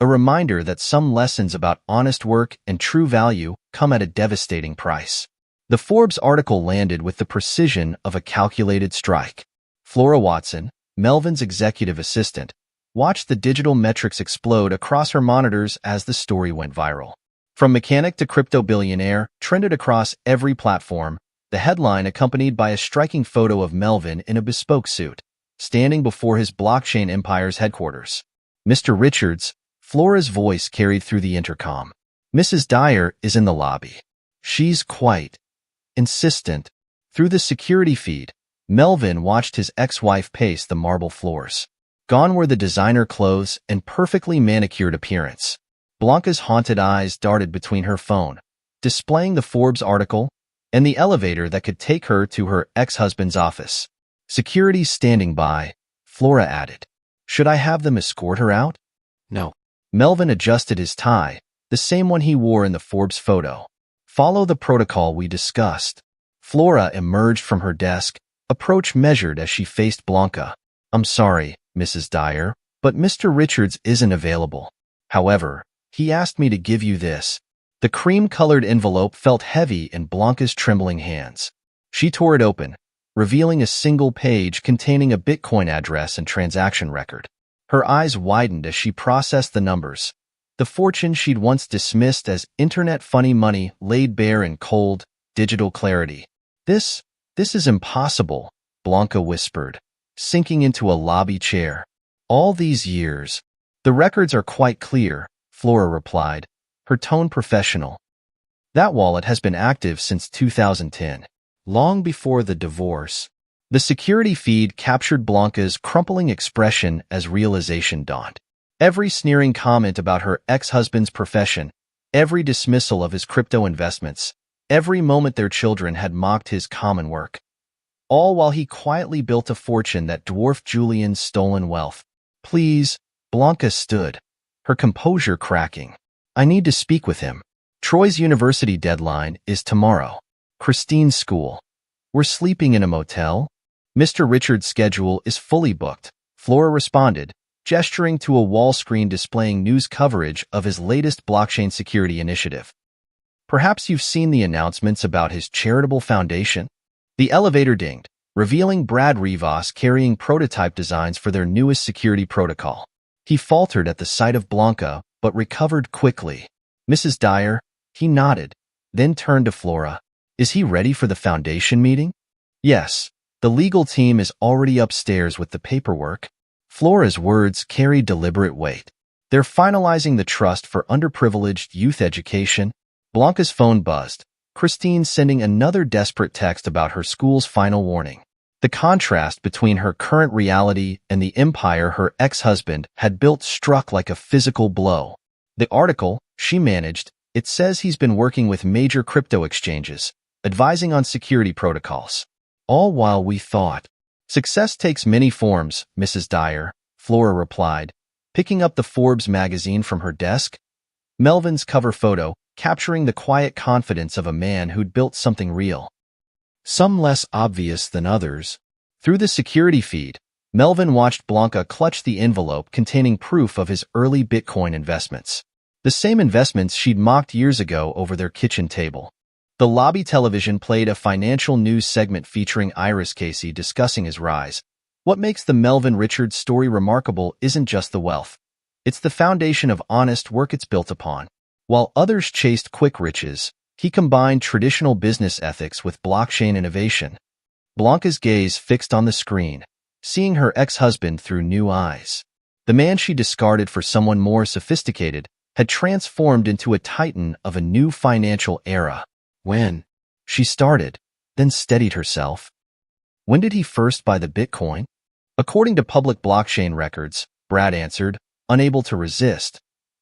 A reminder that some lessons about honest work and true value come at a devastating price. The Forbes article landed with the precision of a calculated strike. Flora Watson, Melvin's executive assistant, watched the digital metrics explode across her monitors as the story went viral. From mechanic to crypto billionaire, trended across every platform, the headline accompanied by a striking photo of Melvin in a bespoke suit, standing before his blockchain empire's headquarters. Mr. Richards, Flora's voice carried through the intercom. Mrs. Dyer is in the lobby. She's quite insistent. Through the security feed, Melvin watched his ex-wife pace the marble floors. Gone were the designer clothes and perfectly manicured appearance. Blanca's haunted eyes darted between her phone, displaying the Forbes article, and the elevator that could take her to her ex-husband's office. Security standing by, Flora added. Should I have them escort her out? No. Melvin adjusted his tie, the same one he wore in the Forbes photo. Follow the protocol we discussed. Flora emerged from her desk, approach measured as she faced Blanca. I'm sorry, Mrs. Dyer, but Mr. Richards isn't available. However, he asked me to give you this. The cream-colored envelope felt heavy in Blanca's trembling hands. She tore it open, revealing a single page containing a Bitcoin address and transaction record. Her eyes widened as she processed the numbers. The fortune she'd once dismissed as internet funny money laid bare in cold, digital clarity. This is impossible, Blanca whispered, sinking into a lobby chair. All these years. The records are quite clear, Flora replied, her tone professional. That wallet has been active since 2010, long before the divorce. The security feed captured Blanca's crumpling expression as realization dawned. Every sneering comment about her ex-husband's profession, every dismissal of his crypto investments, every moment their children had mocked his common work. All while he quietly built a fortune that dwarfed Julian's stolen wealth. Please, Blanca stood, her composure cracking. I need to speak with him. Troy's university deadline is tomorrow. Christine's school. We're sleeping in a motel. Mr. Richards' schedule is fully booked, Flora responded, gesturing to a wall screen displaying news coverage of his latest blockchain security initiative. Perhaps you've seen the announcements about his charitable foundation? The elevator dinged, revealing Brad Rivas carrying prototype designs for their newest security protocol. He faltered at the sight of Blanca, but recovered quickly. Mrs. Dyer, he nodded, then turned to Flora. Is he ready for the foundation meeting? Yes, the legal team is already upstairs with the paperwork. Flora's words carried deliberate weight. They're finalizing the trust for underprivileged youth education. Blanca's phone buzzed, Christine sending another desperate text about her school's final warning. The contrast between her current reality and the empire her ex-husband had built struck like a physical blow. The article, she managed, it says he's been working with major crypto exchanges, advising on security protocols. All while we thought. Success takes many forms, Mrs. Dyer, Flora replied, picking up the Forbes magazine from her desk. Melvin's cover photo, capturing the quiet confidence of a man who'd built something real. Some less obvious than others. Through the security feed, Melvin watched Blanca clutch the envelope containing proof of his early Bitcoin investments. The same investments she'd mocked years ago over their kitchen table. The lobby television played a financial news segment featuring Iris Casey discussing his rise. What makes the Melvin Richards story remarkable isn't just the wealth. It's the foundation of honest work it's built upon. While others chased quick riches, he combined traditional business ethics with blockchain innovation. Blanca's gaze fixed on the screen, seeing her ex-husband through new eyes. The man she discarded for someone more sophisticated had transformed into a titan of a new financial era. When? She started, then steadied herself. When did he first buy the Bitcoin? According to public blockchain records, Brad answered, unable to resist.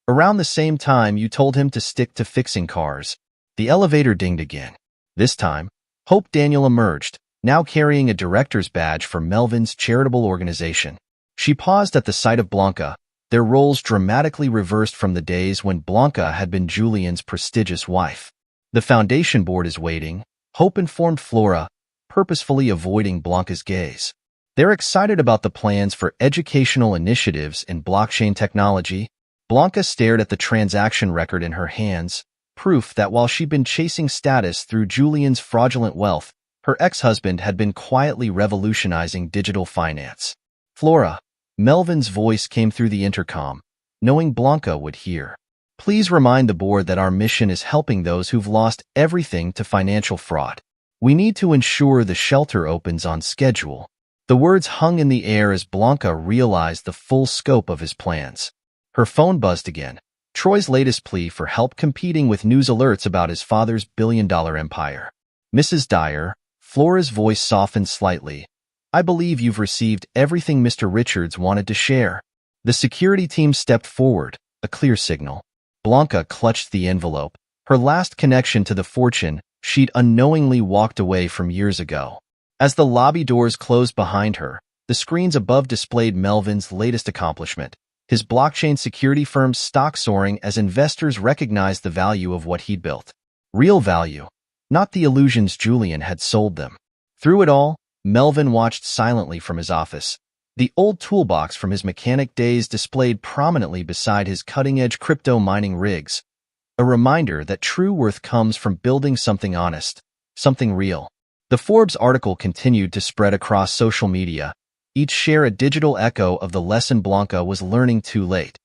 Around the same time you told him to stick to fixing cars. The elevator dinged again. This time, Hope Daniel emerged, now carrying a director's badge for Melvin's charitable organization. She paused at the sight of Blanca, their roles dramatically reversed from the days when Blanca had been Julian's prestigious wife. The foundation board is waiting, Hope informed Flora, purposefully avoiding Blanca's gaze. They're excited about the plans for educational initiatives in blockchain technology. Blanca stared at the transaction record in her hands, proof that while she'd been chasing status through Julian's fraudulent wealth, her ex-husband had been quietly revolutionizing digital finance. Flora, Melvin's voice came through the intercom, knowing Blanca would hear. Please remind the board that our mission is helping those who've lost everything to financial fraud. We need to ensure the shelter opens on schedule. The words hung in the air as Blanca realized the full scope of his plans. Her phone buzzed again, Troy's latest plea for help competing with news alerts about his father's billion-dollar empire. Mrs. Dyer, Flora's voice softened slightly. I believe you've received everything Mr. Richards wanted to share. The security team stepped forward, a clear signal. Blanca clutched the envelope, her last connection to the fortune she'd unknowingly walked away from years ago. As the lobby doors closed behind her, the screens above displayed Melvin's latest accomplishment, his blockchain security firm's stock soaring as investors recognized the value of what he'd built. Real value, not the illusions Julian had sold them. Through it all, Melvin watched silently from his office, the old toolbox from his mechanic days displayed prominently beside his cutting-edge crypto mining rigs, a reminder that true worth comes from building something honest, something real. The Forbes article continued to spread across social media, each share a digital echo of the lesson Blanca was learning too late.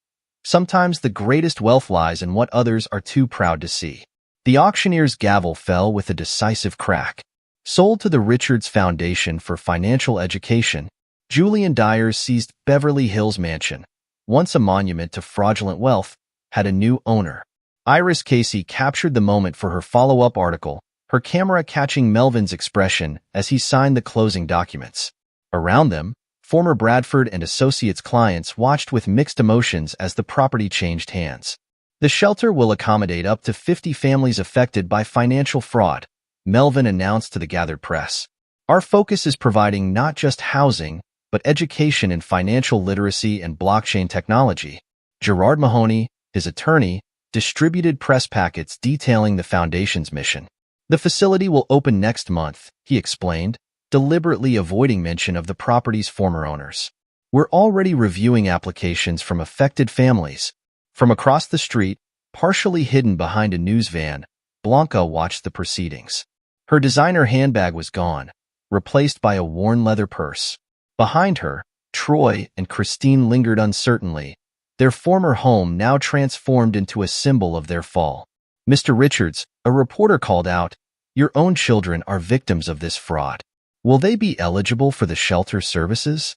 Sometimes the greatest wealth lies in what others are too proud to see. The auctioneer's gavel fell with a decisive crack. Sold to the Richards Foundation for Financial Education, Julian Dyer's seized Beverly Hills mansion, once a monument to fraudulent wealth, had a new owner. Iris Casey captured the moment for her follow-up article, her camera catching Melvin's expression as he signed the closing documents. Around them, former Bradford and Associates clients watched with mixed emotions as the property changed hands. The shelter will accommodate up to 50 families affected by financial fraud, Melvin announced to the gathered press. Our focus is providing not just housing, but education in financial literacy and blockchain technology. Gerard Mahoney, his attorney, distributed press packets detailing the foundation's mission. The facility will open next month, he explained, deliberately avoiding mention of the property's former owners. We're already reviewing applications from affected families. From across the street, partially hidden behind a news van, Blanca watched the proceedings. Her designer handbag was gone, replaced by a worn leather purse. Behind her, Troy and Christine lingered uncertainly, their former home now transformed into a symbol of their fall. "Mr. Richards," a reporter called out, "your own children are victims of this fraud. Will they be eligible for the shelter services?"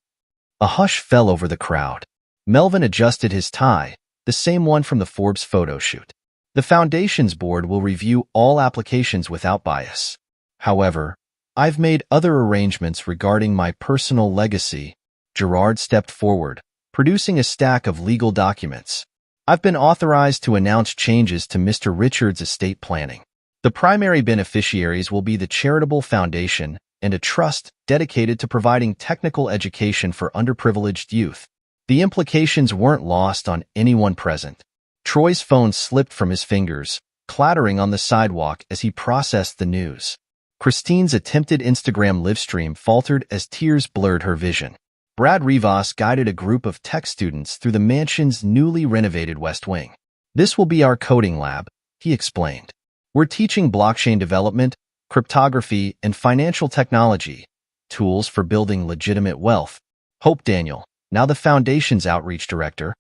A hush fell over the crowd. Melvin adjusted his tie, the same one from the Forbes photo shoot. "The Foundation's board will review all applications without bias. However, I've made other arrangements regarding my personal legacy." Gerard stepped forward, producing a stack of legal documents. "I've been authorized to announce changes to Mr. Richards' estate planning. The primary beneficiaries will be the charitable foundation and a trust dedicated to providing technical education for underprivileged youth." The implications weren't lost on anyone present. Troy's phone slipped from his fingers, clattering on the sidewalk as he processed the news. Christine's attempted Instagram livestream faltered as tears blurred her vision. Brad Rivas guided a group of tech students through the mansion's newly renovated West Wing. "This will be our coding lab," he explained. "We're teaching blockchain development, cryptography, and financial technology, tools for building legitimate wealth." Hope Daniel, now the Foundation's outreach director,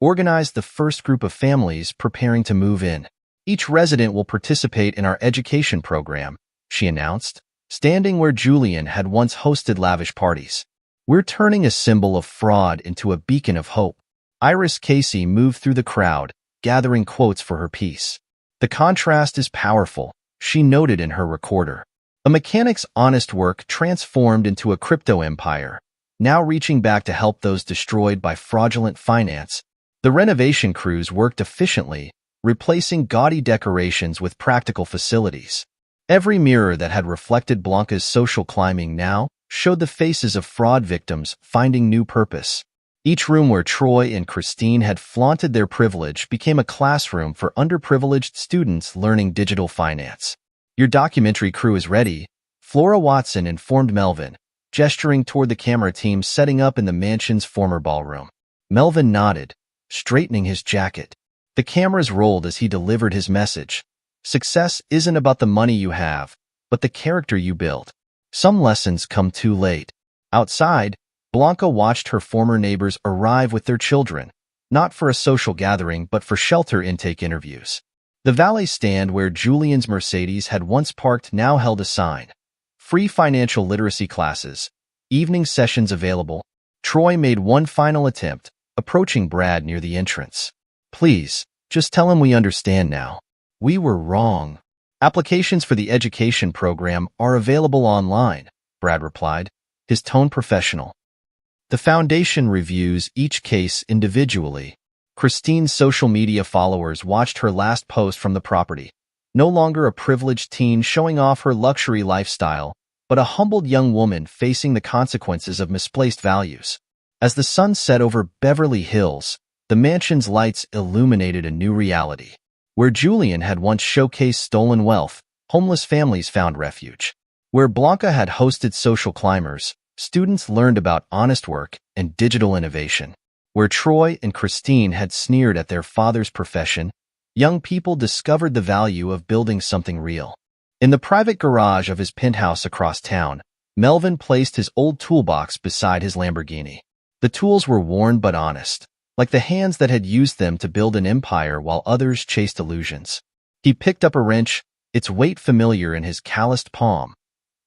organized the first group of families preparing to move in. "Each resident will participate in our education program," she announced, standing where Julian had once hosted lavish parties. "We're turning a symbol of fraud into a beacon of hope." Iris Casey moved through the crowd, gathering quotes for her piece. "The contrast is powerful," she noted in her recorder. "A mechanic's honest work transformed into a crypto empire, now reaching back to help those destroyed by fraudulent finance." The renovation crews worked efficiently, replacing gaudy decorations with practical facilities. Every mirror that had reflected Blanca's social climbing now showed the faces of fraud victims finding new purpose. Each room where Troy and Christine had flaunted their privilege became a classroom for underprivileged students learning digital finance. "Your documentary crew is ready," Flora Watson informed Melvin, gesturing toward the camera team setting up in the mansion's former ballroom. Melvin nodded, straightening his jacket. The cameras rolled as he delivered his message. "Success isn't about the money you have, but the character you build. Some lessons come too late." Outside, Blanca watched her former neighbors arrive with their children, not for a social gathering but for shelter intake interviews. The valet stand where Julian's Mercedes had once parked now held a sign. "Free financial literacy classes, evening sessions available." Troy made one final attempt, approaching Brad near the entrance. "Please, just tell him we understand now. We were wrong." "Applications for the education program are available online," Brad replied, his tone professional. "The Foundation reviews each case individually." Christine's social media followers watched her last post from the property. No longer a privileged teen showing off her luxury lifestyle, but a humbled young woman facing the consequences of misplaced values. As the sun set over Beverly Hills, the mansion's lights illuminated a new reality. Where Julian had once showcased stolen wealth, homeless families found refuge. Where Blanca had hosted social climbers, students learned about honest work and digital innovation. Where Troy and Christine had sneered at their father's profession, young people discovered the value of building something real. In the private garage of his penthouse across town, Melvin placed his old toolbox beside his Lamborghini. The tools were worn but honest, like the hands that had used them to build an empire while others chased illusions. He picked up a wrench, its weight familiar in his calloused palm.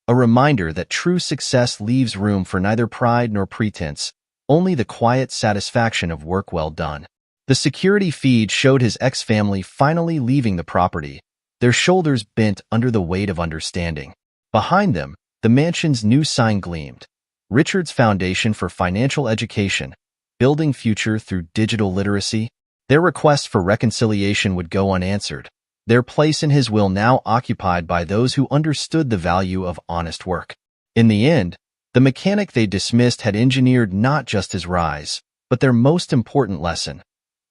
A reminder that true success leaves room for neither pride nor pretense, only the quiet satisfaction of work well done. The security feed showed his ex-family finally leaving the property, their shoulders bent under the weight of understanding. Behind them, the mansion's new sign gleamed. Richards Foundation for Financial Education, building future through digital literacy. Their request for reconciliation would go unanswered, their place in his will now occupied by those who understood the value of honest work. In the end, the mechanic they dismissed had engineered not just his rise, but their most important lesson.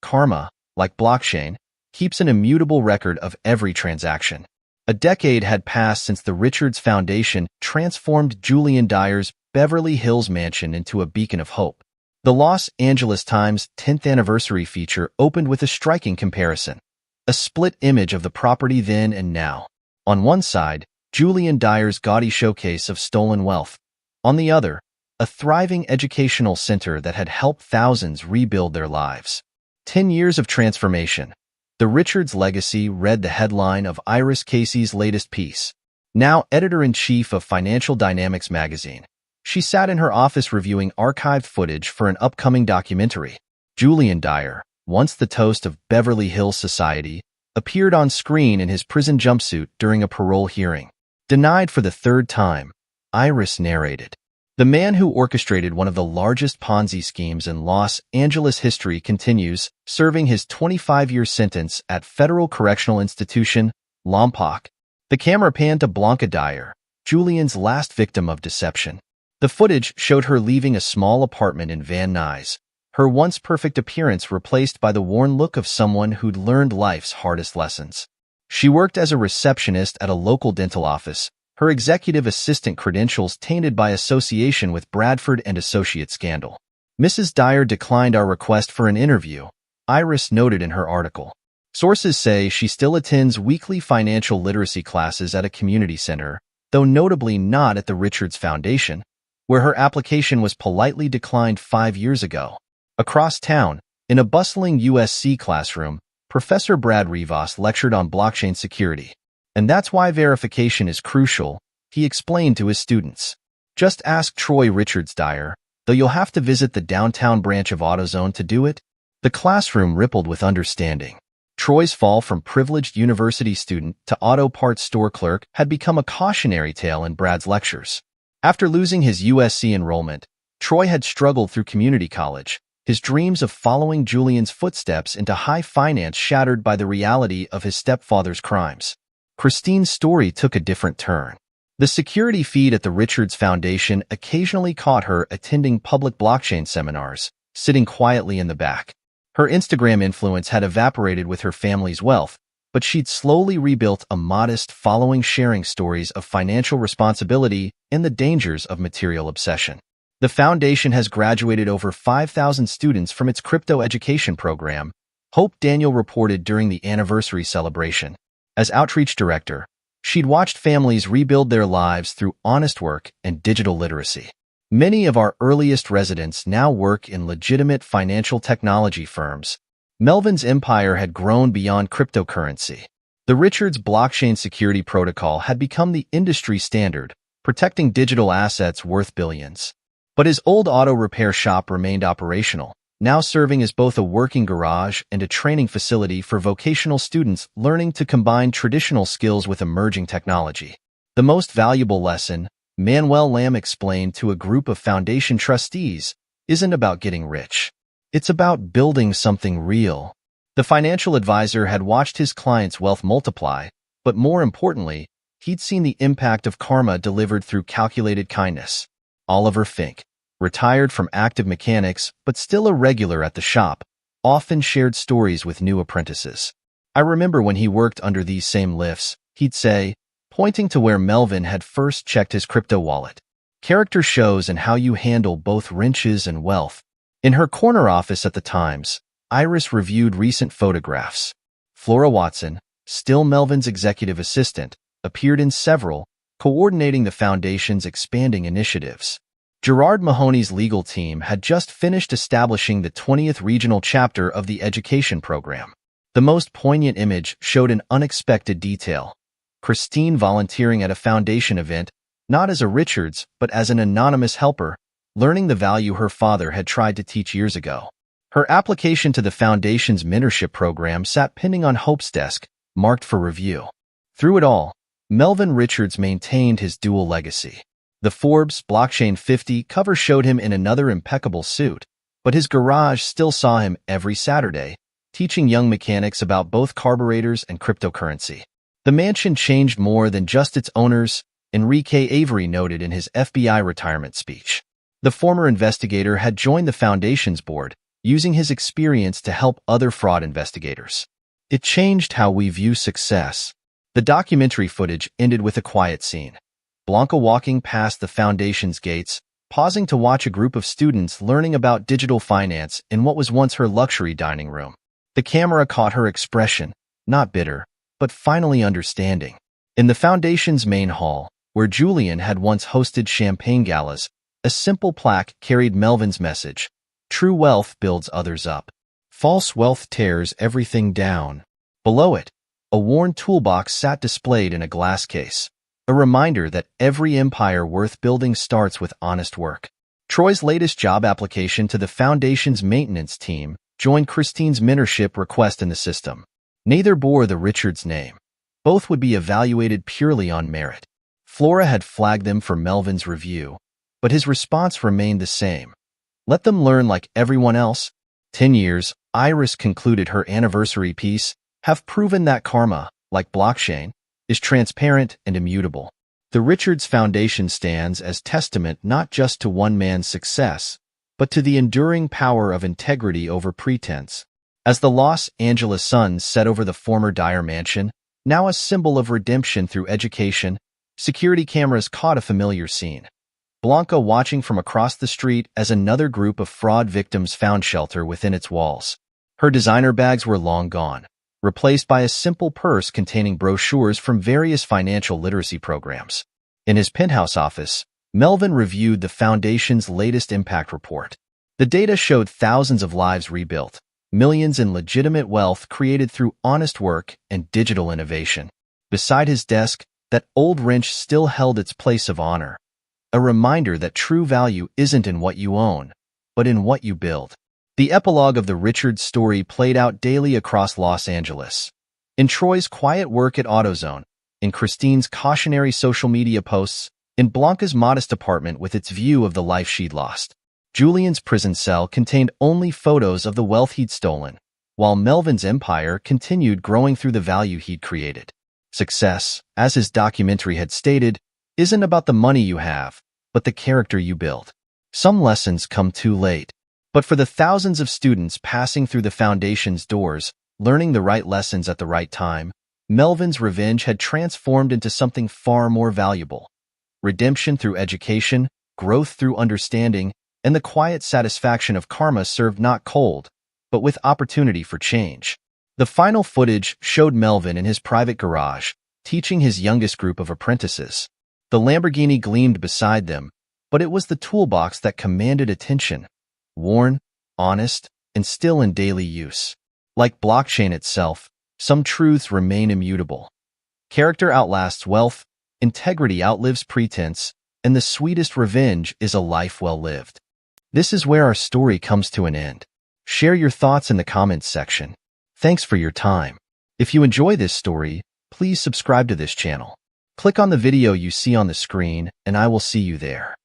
Karma, like blockchain, keeps an immutable record of every transaction. A decade had passed since the Richards Foundation transformed Julian Dyer's Beverly Hills mansion into a beacon of hope. The Los Angeles Times 10th anniversary feature opened with a striking comparison. A split image of the property then and now. On one side, Julian Dyer's gaudy showcase of stolen wealth. On the other, a thriving educational center that had helped thousands rebuild their lives. 10 years of transformation. The Richards legacy read the headline of Iris Casey's latest piece. Now editor-in-chief of Financial Dynamics magazine, she sat in her office reviewing archived footage for an upcoming documentary. Julian Dyer, once the toast of Beverly Hills society, appeared on screen in his prison jumpsuit during a parole hearing. Denied for the third time, Iris narrated. The man who orchestrated one of the largest Ponzi schemes in Los Angeles history continues, serving his 25-year sentence at Federal Correctional Institution, Lompoc. The camera panned to Blanca Dyer, Julian's last victim of deception. The footage showed her leaving a small apartment in Van Nuys, her once perfect appearance replaced by the worn look of someone who'd learned life's hardest lessons. She worked as a receptionist at a local dental office, her executive assistant credentials tainted by association with Bradford and Associates scandal. Mrs. Dyer declined our request for an interview, Iris noted in her article. Sources say she still attends weekly financial literacy classes at a community center, though notably not at the Richards Foundation, where her application was politely declined 5 years ago. Across town, in a bustling USC classroom, Professor Brad Rivas lectured on blockchain security. And that's why verification is crucial, he explained to his students. Just ask Troy Richards Dyer, though you'll have to visit the downtown branch of AutoZone to do it. The classroom rippled with understanding. Troy's fall from privileged university student to auto parts store clerk had become a cautionary tale in Brad's lectures. After losing his USC enrollment, Troy had struggled through community college, his dreams of following Julian's footsteps into high finance shattered by the reality of his stepfather's crimes. Christine's story took a different turn. The security feed at the Richards Foundation occasionally caught her attending public blockchain seminars, sitting quietly in the back. Her Instagram influence had evaporated with her family's wealth, but she'd slowly rebuilt a modest following sharing stories of financial responsibility and the dangers of material obsession. The foundation has graduated over 5,000 students from its crypto education program, Hope Daniel reported during the anniversary celebration. As outreach director, she'd watched families rebuild their lives through honest work and digital literacy. Many of our earliest residents now work in legitimate financial technology firms. Melvin's empire had grown beyond cryptocurrency. The Richards blockchain security protocol had become the industry standard, protecting digital assets worth billions. But his old auto repair shop remained operational, now serving as both a working garage and a training facility for vocational students learning to combine traditional skills with emerging technology. The most valuable lesson, Manuel Lamb explained to a group of foundation trustees, isn't about getting rich. It's about building something real. The financial advisor had watched his clients' wealth multiply, but more importantly, he'd seen the impact of karma delivered through calculated kindness. Oliver Fink, retired from active mechanics but still a regular at the shop, often shared stories with new apprentices. I remember when he worked under these same lifts, he'd say, pointing to where Melvin had first checked his crypto wallet. Character shows and how you handle both riches and wealth. In her corner office at the Times, Iris reviewed recent photographs. Flora Watson, still Melvin's executive assistant, appeared in several, coordinating the foundation's expanding initiatives. Gerard Mahoney's legal team had just finished establishing the 20th regional chapter of the education program. The most poignant image showed an unexpected detail. Christine volunteering at a foundation event, not as a Richards, but as an anonymous helper, learning the value her father had tried to teach years ago. Her application to the foundation's mentorship program sat pending on Hope's desk, marked for review. Through it all, Melvin Richards maintained his dual legacy. The Forbes Blockchain 50 cover showed him in another impeccable suit, but his garage still saw him every Saturday, teaching young mechanics about both carburetors and cryptocurrency. The mansion changed more than just its owners, Enrique Avery noted in his FBI retirement speech. The former investigator had joined the foundation's board, using his experience to help other fraud investigators. It changed how we view success. The documentary footage ended with a quiet scene. Blanca walking past the foundation's gates, pausing to watch a group of students learning about digital finance in what was once her luxury dining room. The camera caught her expression, not bitter, but finally understanding. In the foundation's main hall, where Julian had once hosted champagne galas, a simple plaque carried Melvin's message: "True wealth builds others up. False wealth tears everything down." Below it, a worn toolbox sat displayed in a glass case, a reminder that every empire worth building starts with honest work. Troy's latest job application to the foundation's maintenance team joined Christine's mentorship request in the system. Neither bore the Richards name. Both would be evaluated purely on merit. Flora had flagged them for Melvin's review, but his response remained the same. Let them learn like everyone else. 10 years, Iris concluded her anniversary piece, have proven that karma, like blockchain, is transparent and immutable. The Richards Foundation stands as testament not just to one man's success, but to the enduring power of integrity over pretense. As the Los Angeles sun set over the former Dyer mansion, now a symbol of redemption through education, security cameras caught a familiar scene. Blanca watching from across the street as another group of fraud victims found shelter within its walls. Her designer bags were long gone, replaced by a simple purse containing brochures from various financial literacy programs. In his penthouse office, Melvin reviewed the Foundation's latest impact report. The data showed thousands of lives rebuilt, millions in legitimate wealth created through honest work and digital innovation. Beside his desk, that old wrench still held its place of honor, a reminder that true value isn't in what you own, but in what you build. The epilogue of the Richards story played out daily across Los Angeles. In Troy's quiet work at AutoZone, in Christine's cautionary social media posts, in Blanca's modest apartment with its view of the life she'd lost. Julian's prison cell contained only photos of the wealth he'd stolen, while Melvin's empire continued growing through the value he'd created. Success, as his documentary had stated, isn't about the money you have, but the character you build. Some lessons come too late. But for the thousands of students passing through the Foundation's doors, learning the right lessons at the right time, Melvin's revenge had transformed into something far more valuable. Redemption through education, growth through understanding, and the quiet satisfaction of karma served not cold, but with opportunity for change. The final footage showed Melvin in his private garage, teaching his youngest group of apprentices. The Lamborghini gleamed beside them, but it was the toolbox that commanded attention. Worn, honest, and still in daily use. Like blockchain itself, some truths remain immutable. Character outlasts wealth, integrity outlives pretense, and the sweetest revenge is a life well lived. This is where our story comes to an end. Share your thoughts in the comments section. Thanks for your time. If you enjoy this story, please subscribe to this channel. Click on the video you see on the screen, and I will see you there.